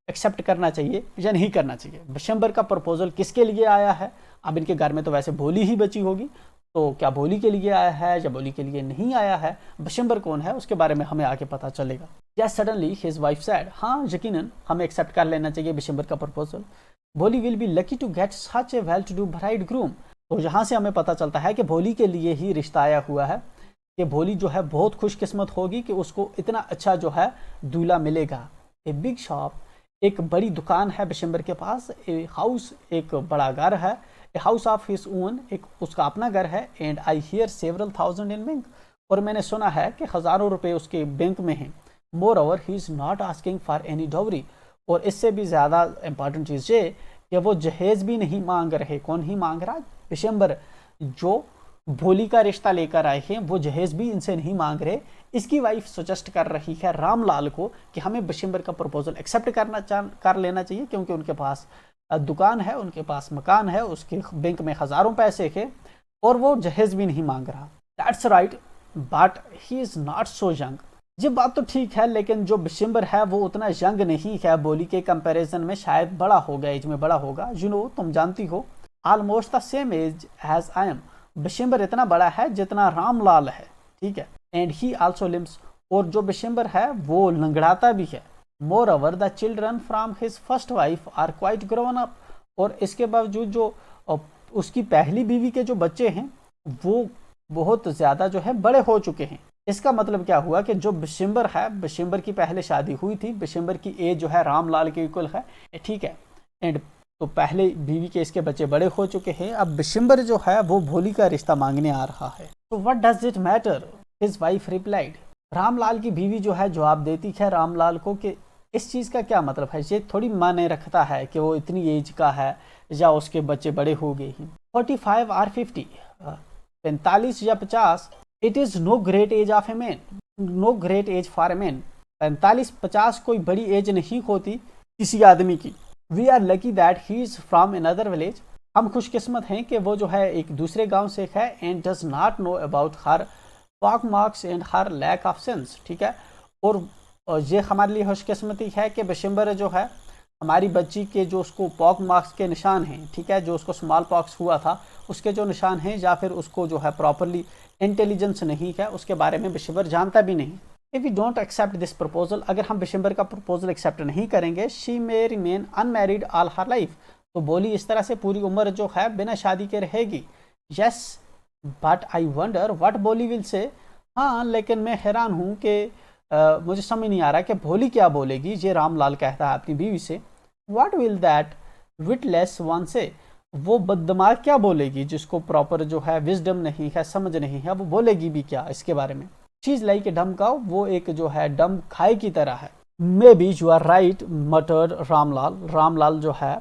एक्सेप्ट करना चाहिए या नहीं करना चाहिए। बिशंबर का प्रपोजल किसके लिए आया है, अब इनके घर में तो वैसे भोली ही बची होगी, तो क्या भोली के लिए आया है या भोली के लिए नहीं आया है, बिशंबर कौन है उसके बारे में हमें आगे पता चलेगा। या सडनली हिज वाइफ सेड, हाँ यकीनन हमें एक्सेप्ट कर लेना चाहिए बिशंबर का proposal. Bholi will be lucky to get such a well to do bridegroom. तो यहाँ से हमें पता चलता है कि भोली के लिए ही रिश्ता आया हुआ है, कि भोली जो है बहुत खुशकिस्मत होगी कि उसको इतना अच्छा जो है दूल्हा मिलेगा। ए बिग शॉप, एक बड़ी दुकान है बिशंबर के पास। ए हाउस, एक बड़ा घर है। A house of his own, एक उसका अपना घर है। And I hear several thousand in bank, और मैंने सुना है कि हज़ारों रुपए उसके बैंक में हैं। More over he is not asking for any dowry, और इससे भी ज़्यादा इंपॉर्टेंट चीज़ ये कि वो जहेज भी नहीं मांग रहे। कौन ही मांग रहा? बिशंबर, जो भोली का रिश्ता लेकर आए हैं, वो जहेज भी इनसे नहीं मांग रहे। इसकी वाइफ सजेस्ट कर रही है रामलाल को कि हमें बिशंबर का प्रपोजल एक्सेप्ट कर लेना चाहिए, क्योंकि उनके पास दुकान है, उनके पास मकान है, उसके बैंक में हज़ारों पैसे है, और वो जहेज भी नहीं मांग रहा। That's right, but he is not so young. ये बात तो ठीक है, लेकिन जो बिशंबर है वो उतना यंग नहीं है। भोली के कंपैरिजन में शायद बड़ा होगा, एज में बड़ा होगा। तुम जानती हो, almost the same age as I am. Bishamber इतना बड़ा है जितना रामलाल है, ठीक है। एंड ही आल्सो लिम्स, और जो बिशंबर है वो लंगड़ाता भी है। Moreover the children from his first wife are quite grown up, और इसके बावजूद जो उसकी पहली बीवी के जो बच्चे हैं वो बहुत ज़्यादा जो है बड़े हो चुके हैं। इसका मतलब क्या हुआ कि जो बिशंबर है, बिशंबर की पहले शादी हुई थी, बिशंबर की एज जो है रामलाल के इक्वल है, ठीक है। एंड तो पहले बीवी के इसके बच्चे बड़े हो चुके हैं। अब बिशंबर जो है वो भोली का रिश्ता मांगने आ रहा है। तो what does it matter, his wife replied. Ramlal की बीवी जो है जवाब देती है रामलाल को कि इस चीज़ का क्या मतलब है, ये थोड़ी माने रखता है कि वो इतनी एज का है या उसके बच्चे बड़े हो गए हैं। 45 और 50, 45 या 50, it is no great age of a man, no great age for a man. 45-50 कोई बड़ी एज नहीं होती किसी आदमी की। We are lucky that he is from another village, हम खुशकिस्मत हैं कि वो जो है एक दूसरे गांव से है। And does not know about her pock marks and her lack of sense, ठीक है। और ये हमारे लिए खुशकिस्मती है कि बिशंबर जो है हमारी बच्ची के जो उसको पॉक मार्क्स के निशान हैं, ठीक है, जो उसको स्मॉल पॉक्स हुआ था उसके जो निशान हैं, या फिर उसको जो है प्रॉपरली इंटेलिजेंस नहीं है, उसके बारे में बिशंबर जानता भी नहीं। If we don't accept this proposal, अगर हम बिशंबर का प्रपोजल एक्सेप्ट नहीं करेंगे, she may remain unmarried all her life, तो बोली इस तरह से पूरी उम्र जो है बिना शादी के रहेगी। Yes but I wonder what बोली विल से, हाँ लेकिन मैं हैरान हूँ कि मुझे समझ नहीं आ रहा कि भोली क्या बोलेगी। ये रामलाल कहता है अपनी बीवी से। What will that witless one से, वो बददिमाग क्या बोलेगी जिसको प्रॉपर जो है विजडम नहीं है, समझ नहीं है, वो बोलेगी भी क्या इसके बारे में। चीज लाइक ए डम काउ, वो एक जो है डम खाई की तरह है। Maybe you are right muttered Ramlal, Ramlal जो है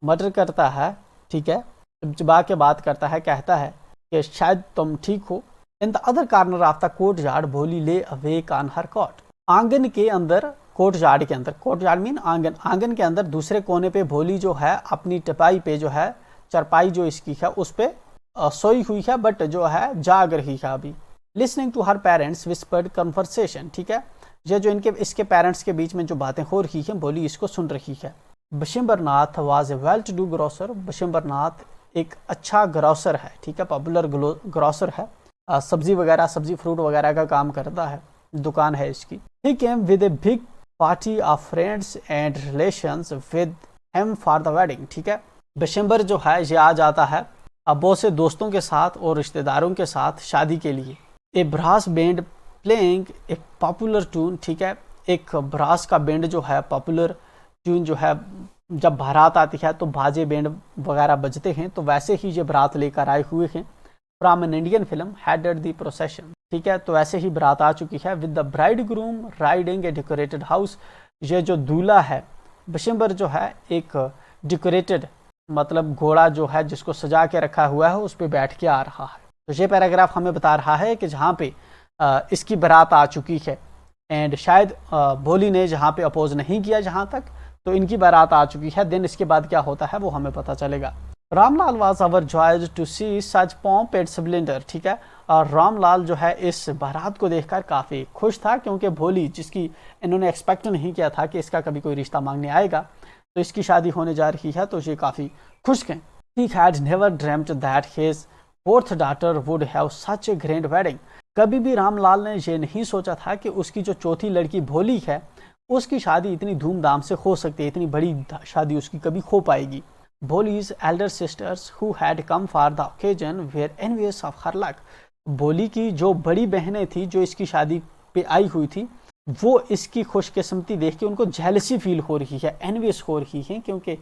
मटर करता है, ठीक है, चिबा के बात करता है, कहता है कि शायद तुम ठीक हो। In the other corner of the court yard भोली ले अवेक ऑन हर कॉट। आंगन के अंदर, कोर्ट यार्ड के अंदर, कोर्ट यार्ड मीन आंगन, आंगन के अंदर दूसरे कोने पे भोली जो है अपनी टपाई पे जो है, चरपाई जो इसकी है उस पे सोई हुई है, बट जो है जाग रही है अभी। Listening to her parents whispered conversation, ठीक है, ये जो इनके इसके पेरेंट्स के बीच में जो बातें हो रही हैं भोली इसको सुन रही है। Bishambarnath was a well to do grocer. Bishambarnath एक अच्छा ग्रोसर है, ठीक है, पॉपुलर ग्रोसर है, सब्जी वगैरह, सब्जी फ्रूट वगैरह का काम करता है, दुकान है इसकी। He came with a big party of friends and relations with him for the wedding, ठीक है। बिशंबर जो है ये आ जाता है अब बहुत से दोस्तों के साथ और रिश्तेदारों के साथ शादी के लिए। ए ब्रास बैंड प्लेइंग एक पॉपुलर ट्यून, ठीक है, एक ब्रास का बैंड जो है पॉपुलर ट्यून जो है, जब बारात आती है तो बाजे बैंड वगैरह बजते हैं, तो वैसे ही ये बारात लेकर आए हुए हैं। From an Indian film headed the procession, ठीक है, तो ऐसे ही बारात आ चुकी है। With the bride groom riding a decorated house. ये जो दूल्हा है बिशंबर जो है एक डेकोरेटेड मतलब घोड़ा जो है जिसको सजा के रखा हुआ है उस पर बैठ के आ रहा है। तो ये पैराग्राफ हमें बता रहा है कि जहाँ पे इसकी बारात आ चुकी है एंड शायद भोली ने जहाँ पे अपोज नहीं किया जहाँ तक, तो इनकी बारात आ चुकी है। देन इसके बाद क्या होता है वो हमें पता चलेगा। Ramlal was overjoyed to see such pomp and splendour, ठीक है, और रामलाल जो है इस बारात को देखकर काफ़ी खुश था, क्योंकि भोली जिसकी इन्होंने एक्सपेक्ट नहीं किया था कि इसका कभी कोई रिश्ता मांगने आएगा, तो इसकी शादी होने जा रही है, तो ये काफ़ी खुश हैं। He had never dreamed that his fourth daughter would have such A grand wedding. कभी भी रामलाल ने ये नहीं सोचा था कि उसकी जो चौथी लड़की भोली है उसकी शादी इतनी धूमधाम से हो सकती है, इतनी बड़ी शादी उसकी कभी हो पाएगी। Bholi's elder sisters who had come for the occasion were envious of her luck. भोली की जो बड़ी बहनें थी जो इसकी शादी पे आई हुई थी, वो इसकी खुशकिस्मती देख के उनको जेलसी फील हो रही है, एनवियस हो रही है, क्योंकि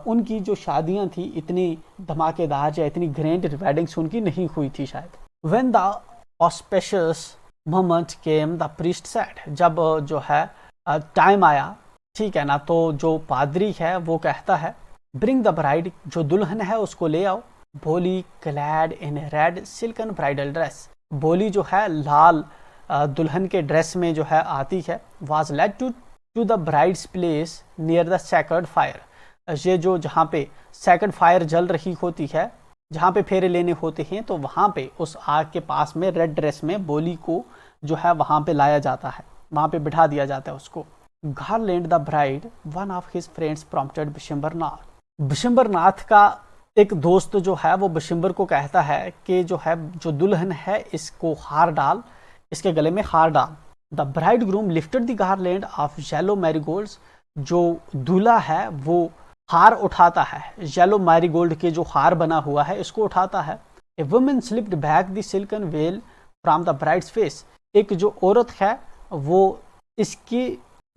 उनकी जो शादियां थी इतनी धमाकेदार या इतनी ग्रैंड वेडिंग्स उनकी नहीं हुई थी शायद। When the auspicious moment came the priest said. जब जो है टाइम आया, ठीक है ना, तो जो पादरी है वो कहता है ब्रिंग द ब्राइड, जो दुल्हन है उसको ले आओ। भोली clad in red silken bridal dress. भोली जो है लाल दुल्हन के ड्रेस में जो है आती है। Was led to the bride's place near the sacred fire. ये जो जहाँ पे सैक्रेड फायर जल रही होती है, जहाँ पे फेरे लेने होते हैं, तो वहाँ पे उस आग के पास में रेड ड्रेस में भोली को जो है वहाँ पे लाया जाता है, वहाँ पे बिठा दिया जाता है उसको। Garland the bride one of his friends prompted Bishambarnath. Bishambarnath का एक दोस्त जो है वो बिशंबर को कहता है कि जो है जो दुल्हन है इसको हार डाल, इसके गले में हार डाल। The bride groom lifted the garland of yellow marigolds. जो दूल्हा है वो हार उठाता है, येलो मैरीगोल्ड के जो हार बना हुआ है इसको उठाता है। A woman slipped back the silken well from the bride's face. एक जो औरत है वो इसकी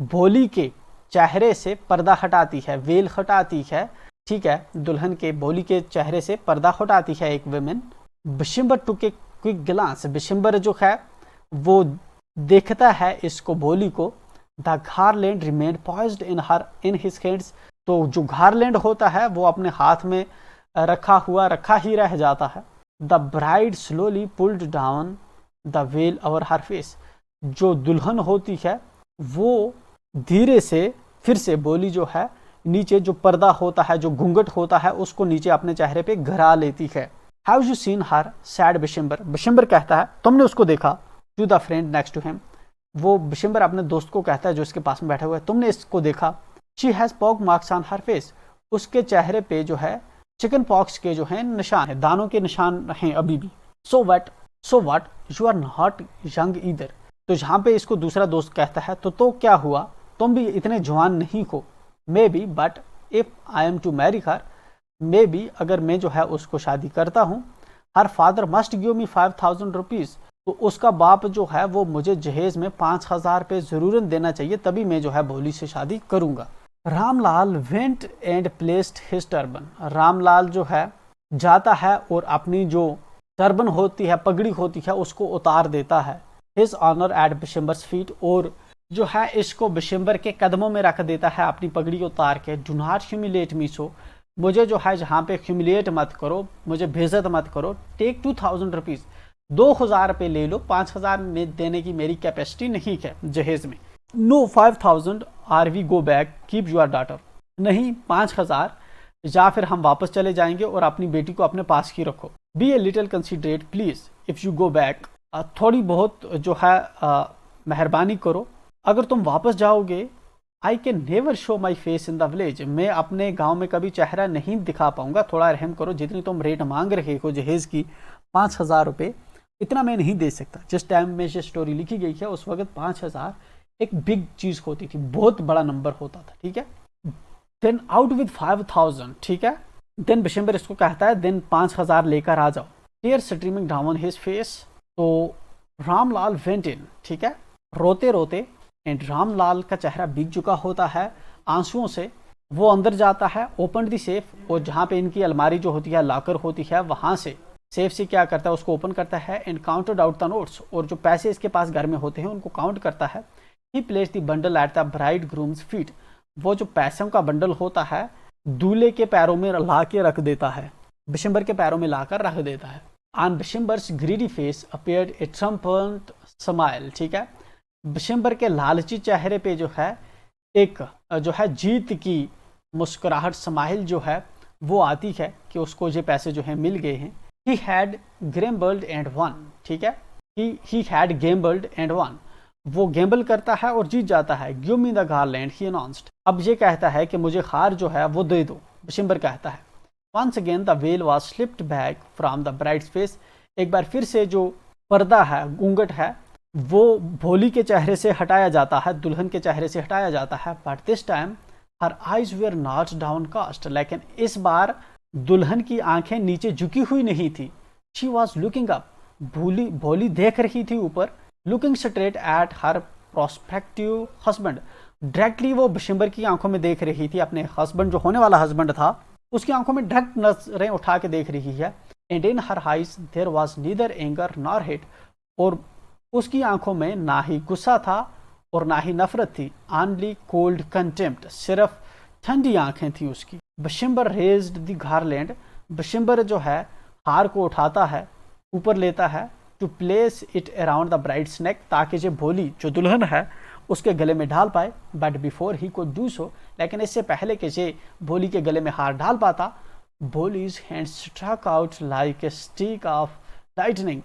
भोली के चेहरे से पर्दा हटाती है, वेल हटाती है, ठीक है, दुल्हन के भोली के चेहरे से पर्दा हटाती है एक woman. Bishamber took a quick glance. Bishamber जो है वो देखता है इसको भोली को। The garland remained poised in his hands. तो जो गारलैंड होता है वो अपने हाथ में रखा ही रह जाता है। The bride slowly pulled down the well over her face. जो दुल्हन होती है वो धीरे से फिर से भोली जो है नीचे जो पर्दा होता है, जो घूंघट होता है, उसको नीचे अपने चेहरे पे घरा लेती है। Have you seen her said Bishamber. Bishamber कहता है तुमने उसको देखा। To the friend next to him. वो बिशंबर अपने दोस्त को कहता है जो इसके पास में बैठा हुआ है, तुमने इसको देखा। She has pock marks on her face. उसके चेहरे पे जो है चिकन पॉक्स के जो है निशान है, दानों के निशान हैं अभी भी। So what you are not young either. तो जहाँ पे इसको दूसरा दोस्त कहता है तो क्या हुआ, तुम भी इतने जवान नहीं हो। Maybe but if I am to marry her. Maybe अगर मैं जो है उसको शादी करता हूँ। Her father must give me 5000 rupees. तो उसका बाप जो है वो मुझे जहेज में 5000 रुपये ज़रूर देना चाहिए, तभी मैं जो है भोली से शादी करूँगा। Ramlal went and placed his turban. Ramlal जो है जाता है और अपनी जो टर्बन होती है, पगड़ी होती है, उसको उतार देता है। His honour at Bishamber's feet. और जो है इसको बिशंबर के कदमों में रख देता है अपनी पगड़ी उतार के। डू नॉट ह्यूमिलेट मी सो। मुझे जो है जहाँ पे ह्यूमिलिएट मत करो, मुझे बेइज्जत मत करो। टेक 2000 रुपीज़, 2000 रुपये ले लो, 5000 में देने की मेरी कैपेसिटी नहीं है जहेज में। No 5000 or we go back keep your daughter, नहीं 5000 या फिर हम वापस चले जाएंगे और अपनी बेटी को अपने पास ही रखो। Be a little considerate please if you go back, थोड़ी बहुत जो है मेहरबानी करो, अगर तुम वापस जाओगे। I can never show my face in the village, मैं अपने गांव में कभी चेहरा नहीं दिखा पाऊंगा, थोड़ा रहम करो। जितनी तुम रेट मांग रहे हो जहेज़ की 5000 रुपये, इतना मैं नहीं दे सकता। जिस टाइम में ये स्टोरी लिखी गई है उस वक्त 5000 एक बिग चीज़ होती थी, बहुत बड़ा नंबर होता था, ठीक है। देन आउट विद 5000, ठीक है। देन बिशंबर इसको कहता है देन 5000 लेकर आ जाओ। Tear streaming down his face, तो रामलाल वेंट इन, ठीक है, रोते रोते। एंड रामलाल का चेहरा भीग चुका होता है आंसुओं से। वो अंदर जाता है, ओपन दी सेफ, और जहाँ पे इनकी अलमारी जो होती है, लॉकर होती है, वहाँ से सेफ से क्या करता है, उसको ओपन करता है and counted out the notes, और जो पैसे इसके पास घर में होते हैं उनको काउंट करता है। He placed the bundle at the bridegroom's feet, वो जो पैसों का बंडल होता है दूल्हे के पैरों में ला के रख देता है, बिशंबर के पैरों में लाकर रख देता है। On Bishamber's greedy face appeared a triumphant smile, ठीक है। बिशंबर के लालची चेहरे पे जो है एक जो है जीत की मुस्कुराहट, स्माइल जो है वो आती है कि उसको ये पैसे जो है मिल गए हैं। ही हैड गेम्बल्ड एंड वन, ठीक है, ही हैड गेम्बल्ड एंड वन, वो गेम्बल करता है और जीत जाता है। Give me the garland he announced, अब ये कहता है कि मुझे हार जो है वो दे दो, बिशंबर कहता है। Once again the veil was slipped back from the bride's face, एक बार फिर से जो पर्दा है, घूंघट है, वो भोली के चेहरे से हटाया जाता है, दुल्हन के चेहरे से हटाया जाता है। But this time her eyes were not downcast, लेकिन इस बार दुल्हन की आंखें नीचे झुकी हुई नहीं थी। शी वॉज लुकिंग अप, भोली देख रही थी ऊपर, looking straight at her prospective husband, directly वो बिशंबर की आंखों में देख रही थी, अपने हस्बैंड जो होने वाला हस्बैंड था उसकी आंखों में डायरेक्ट नजरें उठा के देख रही है। And in her eyes there was neither anger nor hate, और उसकी आंखों में ना ही गुस्सा था और ना ही नफरत थी। ऑनली कोल्ड कंटेम्प्ट, सिर्फ ठंडी आंखें थी उसकी। Bishamber raised the garland, Bishamber जो है हार को उठाता है, ऊपर लेता है, to place it around the bride's neck, ताकि जो भोली जो दुल्हन है उसके गले में डाल पाए। बट बिफोर ही को डू सो, लेकिन इससे पहले कि ये भोली के गले में हार डाल पाता, Bholi's hand struck out like a stick of lightning,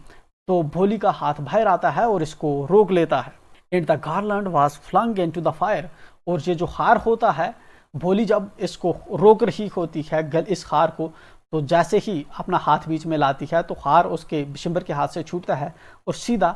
तो भोली का हाथ बाहर आता है और इसको रोक लेता है। And the garland was flung into the fire, और ये जो हार होता है, भोली जब इसको रोक रही होती है इस हार को, तो जैसे ही अपना हाथ बीच में लाती है तो हार उसके बिशंबर के हाथ से छूटता है और सीधा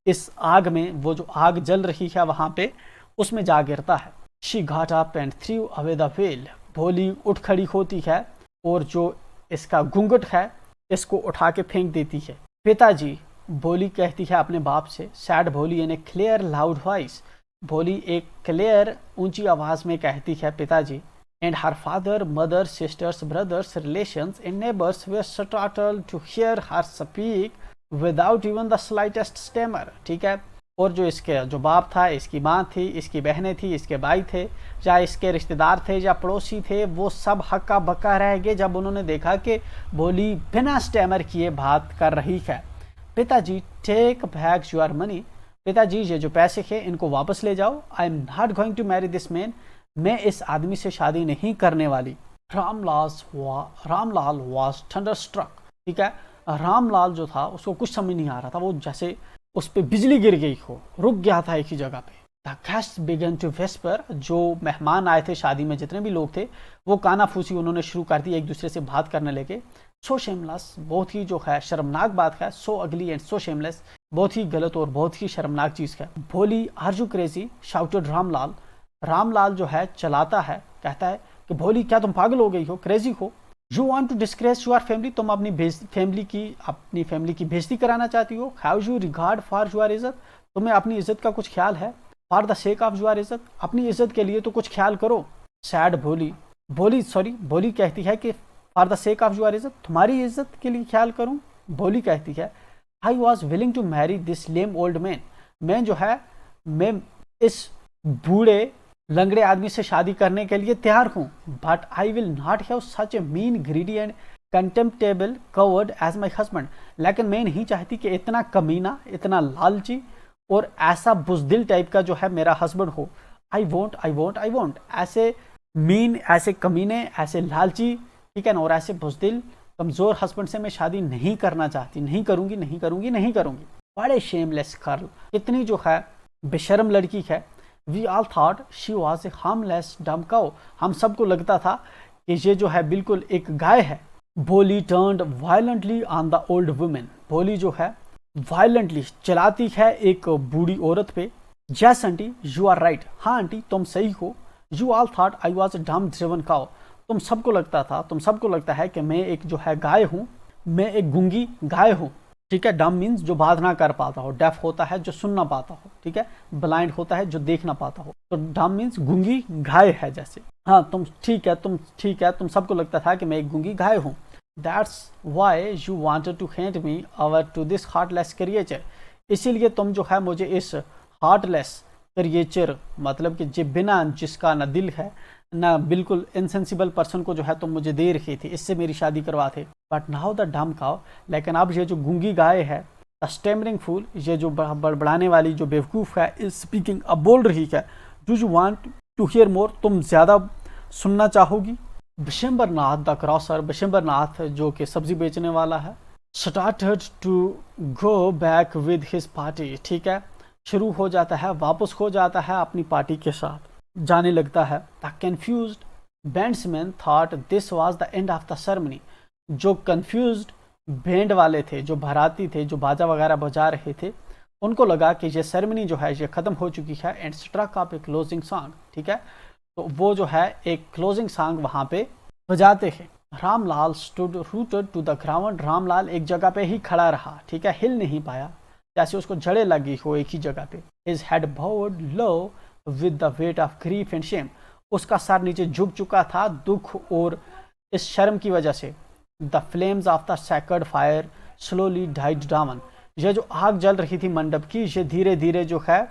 इस आग में, वो जो आग जल रही है वहां पे, उसमें जा गिरता है। She got up and through away the well, भोली उठ खड़ी होती है और जो इसका घूंघट है इसको उठा के फेंक देती है। पिताजी, भोली कहती है अपने बाप से। Said Bholi in a clear loud voice, Bholi एक क्लियर ऊंची आवाज में कहती है पिताजी। And her father, mother, sisters, brothers, relations and neighbours were startled to hear her speak without even the slightest stammer, ठीक है। और जो इसके जो बाप था, इसकी माँ थी, इसकी बहनें थी, इसके भाई थे, या इसके रिश्तेदार थे या पड़ोसी थे, वो सब हक्का बक्का रह गए जब उन्होंने देखा कि भोली बिना स्टेमर किए बात कर रही है। पिताजी, टेक बैक योर मनी, पिताजी ये जो पैसे हैं इनको वापस ले जाओ। I am not going to marry this man, मैं इस आदमी से शादी नहीं करने वाली। रामलाल वॉज थंडरस्ट्रक, ठीक है। रामलाल जो था उसको कुछ समझ नहीं आ रहा था, वो जैसे उस पर बिजली गिर गई हो, रुक गया था एक ही जगह पे। The guest began to whisper, जो मेहमान आए थे शादी में, जितने भी लोग थे वो काना फूसी उन्होंने शुरू कर दी, एक दूसरे से बात करने लगे। सो शेमलेस, बहुत ही जो है शर्मनाक बात है। सो अगली एंड सो शेमलेस, बहुत ही गलत और बहुत ही शर्मनाक चीज़ है। Bholi, are you crazy, shouted Ramlal, Ramlal जो है चलाता है, कहता है कि भोली क्या तुम पागल हो गई हो, क्रेजी हो। You want to disgrace your family, तुम अपनी फैमिली की बेइज्जती कराना चाहती हो। Have you regard for your इज्जत, तुम्हें अपनी इज्जत का कुछ ख्याल है। For the sake of your इज्जत, अपनी इज्जत के लिए तो कुछ ख्याल करो। सैड भोली कहती है कि for the sake of your इज्जत, तुम्हारी इज्जत के लिए ख्याल करूं। भोली कहती है I was willing to marry this lame old man, मैं जो है मैं इस बूढ़े लंगड़े आदमी से शादी करने के लिए तैयार हूँ, but I will not have such a mean greedy and contemptible coward as my husband. लेकिन मैं नहीं चाहती कि इतना कमीना, इतना लालची और ऐसा बुजदिल टाइप का जो है मेरा हस्बैंड हो। I want I want I want, ऐसे मीन, ऐसे कमीने, ऐसे लालची, ठीक है ना, और ऐसे बुजदिल कमजोर हस्बैंड से मैं शादी नहीं करना चाहती, नहीं करूंगी नहीं करूंगी नहीं करूंगी। बड़े शेमलेस गर्ल, इतनी जो है बेशर्म लड़की है। We all thought she was a harmless dumb cow, हम सबको लगता था कि ये जो है बिल्कुल एक गाय है। बोली turned violently on the old women, बोली जो है वायलेंटली चलाती है एक बूढ़ी औरत पे। Yes aunty you are right, हाँ आंटी तुम सही हो। You all thought I was dumb driven cow, तुम सबको लगता था, तुम सबको लगता है कि मैं एक जो है गाय हूँ, मैं एक गूंगी गाय हूँ, ठीक है। डम मीन्स जो बात ना कर पाता हो, डेफ होता है जो सुन ना पाता हो, ठीक है। ब्लाइंड होता है जो देख ना पाता हो, तो डम मीन्स गूंगी गाय है जैसे। हाँ तुम ठीक है, तुम ठीक है, तुम सबको लगता था कि मैं एक गूंगी गाय हूँ। That's why you wanted to hand me over to this heartless creature, इसीलिए तुम जो है मुझे इस हार्टलेस क्रिएचर, मतलब कि जे बिना जिसका ना दिल है ना बिल्कुल इनसेंसिबल पर्सन को जो है तुम मुझे दे रही थी, इससे मेरी शादी करवा थे। बट नाउ द डम काउ, लेकिन अब ये जो गूंगी गाय है, द स्टेमरिंग फूल, ये जो बड़बड़ाने वाली जो बेवकूफ़ है, इज स्पीकिंग, अब बोल रही है। Do you want to hear more, तुम ज़्यादा सुनना चाहोगी। बिशंबरनाथ द क्रॉसर, बिशंबरनाथ जो कि सब्जी बेचने वाला है, started to go back with his party, ठीक है, शुरू हो जाता है, वापस हो जाता है अपनी पार्टी के साथ, जाने लगता है। The confused bandsman thought this was the end of the ceremony, जो कंफ्यूज्ड बैंड वाले थे, जो बाराती थे, जो बाजा वगैरह बजा रहे थे, उनको लगा कि ये सेरेमनी जो है ये ख़त्म हो चुकी है। And struck up a closing song, ठीक है, तो वो जो है एक क्लोजिंग सॉन्ग वहाँ पे बजाते हैं। Ramlal stood rooted to the ground, Ramlal एक जगह पे ही खड़ा रहा, ठीक है, हिल नहीं पाया, जैसे उसको जड़े लगी हो एक ही जगह पे। His head bowed low with the weight of grief and Shem, उसका सर नीचे झुक चुका था दुख और इस शर्म की वजह से। The flames of the sacred fire slowly died down, यह जो आग जल रही थी मंडप की, ये धीरे धीरे जो है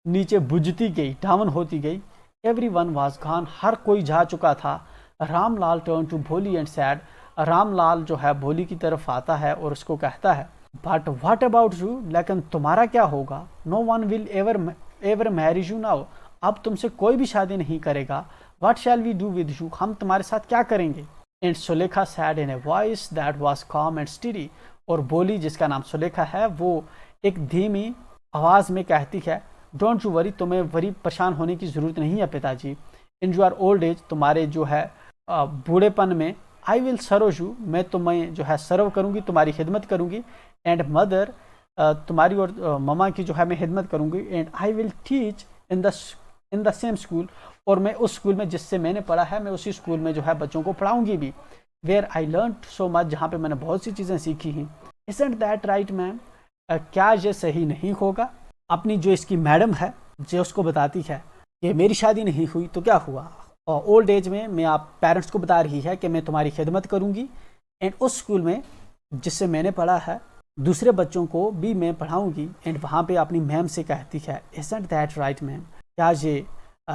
नीचे बुझती गई, डाउन होती गई। एवरीवन वाज गॉन, हर कोई जा चुका था। रामलाल टर्न टू भोली एंड सैड, रामलाल जो है भोली की तरफ आता है और उसको कहता है, बट व्हाट अबाउट यू, लेकिन तुम्हारा क्या होगा। No one will ever marry you now, अब तुमसे कोई भी शादी नहीं करेगा। What shall we do with you, हम तुम्हारे साथ क्या करेंगे। And Sulekha said in a voice that was calm and steady, और बोली जिसका नाम सुलेखा है वो एक धीमी आवाज़ में कहती है, डोंट यू वरी, तुम्हें वरी परेशान होने की ज़रूरत नहीं है पिताजी। इन योर ओल्ड एज, तुम्हारे जो है बूढ़ेपन में, आई विल सर्व यू, मैं तुम्हें जो है सर्व करूँगी, तुम्हारी खिदमत करूँगी। एंड मदर, तुम्हारी और ममा की जो है मैं खिदमत करूँगी। And I will teach in the same school, और मैं उस स्कूल में जिससे मैंने पढ़ा है, मैं उसी स्कूल में जो है बच्चों को पढ़ाऊँगी भी। Where I learn so much, जहाँ पे मैंने बहुत सी चीज़ें सीखी हैं। इजंट दैट राइट मैम, क्या ये सही नहीं होगा। अपनी जो इसकी मैडम है जो उसको बताती है कि मेरी शादी नहीं हुई तो क्या हुआ, और ओल्ड एज में मैं आप पेरेंट्स को बता रही है कि मैं तुम्हारी खिदमत करूँगी। एंड उस स्कूल में जिससे मैंने पढ़ा है दूसरे बच्चों को भी मैं पढ़ाऊँगी। एंड वहाँ पे अपनी मैम से कहती है, इजंट दैट राइट मैम, क्या ये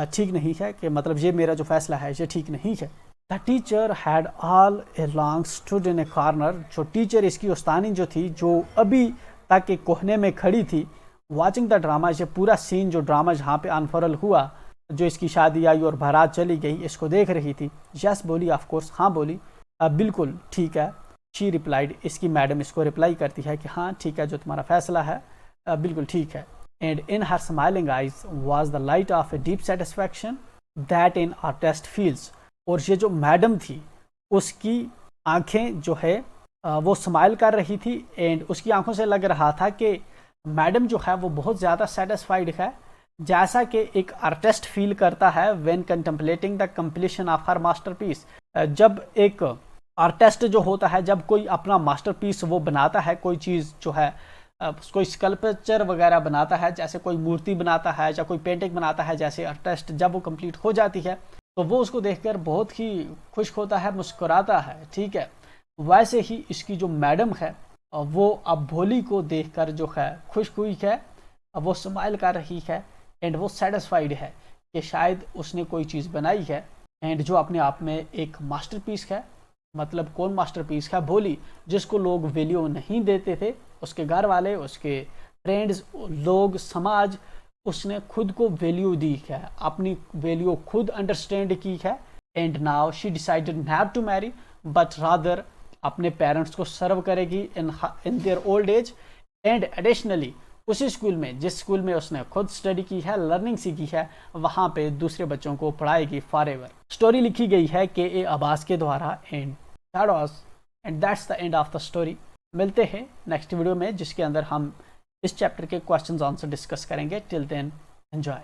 ठीक नहीं है, कि मतलब ये मेरा जो फैसला है ये ठीक नहीं है। The teacher had all a long stood in a corner, जो टीचर इसकी उस्तानी जो थी, जो अभी तक एक कोहने में खड़ी थी, वॉचिंग द ड्रामा, ये पूरा सीन जो ड्रामा जहाँ पे अनफरल हुआ, जो इसकी शादी आई और बारात चली गई, इसको देख रही थी। यस बोली, ऑफ कोर्स, हाँ बोली, बिल्कुल ठीक है। शी रिप्लाइड, इसकी मैडम इसको रिप्लाई करती है कि हाँ ठीक है, जो तुम्हारा फैसला है बिल्कुल ठीक है। And in her smiling eyes was the light of a deep satisfaction that in our test feels, और ये जो मैडम थी उसकी आंखें जो है वो स्माइल कर रही थी। एंड उसकी आंखों से लग रहा था कि मैडम जो है वो बहुत ज़्यादा सेटिस्फाइड है, जैसा कि एक आर्टिस्ट फील करता है when contemplating the completion of her masterpiece. जब एक आर्टिस्ट जो होता है, जब कोई अपना मास्टरपीस वो बनाता है, कोई चीज़ जो है कोई स्कल्पचर वगैरह बनाता है, जैसे कोई मूर्ति बनाता है या कोई पेंटिंग बनाता है, जैसे आर्टिस्ट जब वो कंप्लीट हो जाती है तो वो उसको देखकर बहुत ही खुश होता है, मुस्कुराता है, ठीक है। वैसे ही इसकी जो मैडम है वो अब भोली को देखकर जो है खुश हुई है, वो स्माइल कर रही है एंड वो सेटिस्फाइड है कि शायद उसने कोई चीज़ बनाई है एंड जो अपने आप में एक मास्टरपीस है। मतलब कौन मास्टरपीस है? भोली, जिसको लोग वैल्यू नहीं देते थे, उसके घर वाले, उसके फ्रेंड्स, लोग, समाज, उसने खुद को वैल्यू दी है, अपनी वैल्यू खुद अंडरस्टैंड की है। And now she decided not to marry but rather अपने पेरेंट्स को सर्व करेगी in their old age. And additionally उसी स्कूल में, जिस स्कूल में उसने खुद स्टडी की है, लर्निंग सीखी है, वहाँ पे दूसरे बच्चों को पढ़ाएगी फॉर एवर। स्टोरी लिखी गई है के अब्बास के द्वारा and that's the end of the story. मिलते हैं नेक्स्ट वीडियो में, जिसके अंदर हम इस चैप्टर के क्वेश्चंस आंसर डिस्कस करेंगे। Till then enjoy.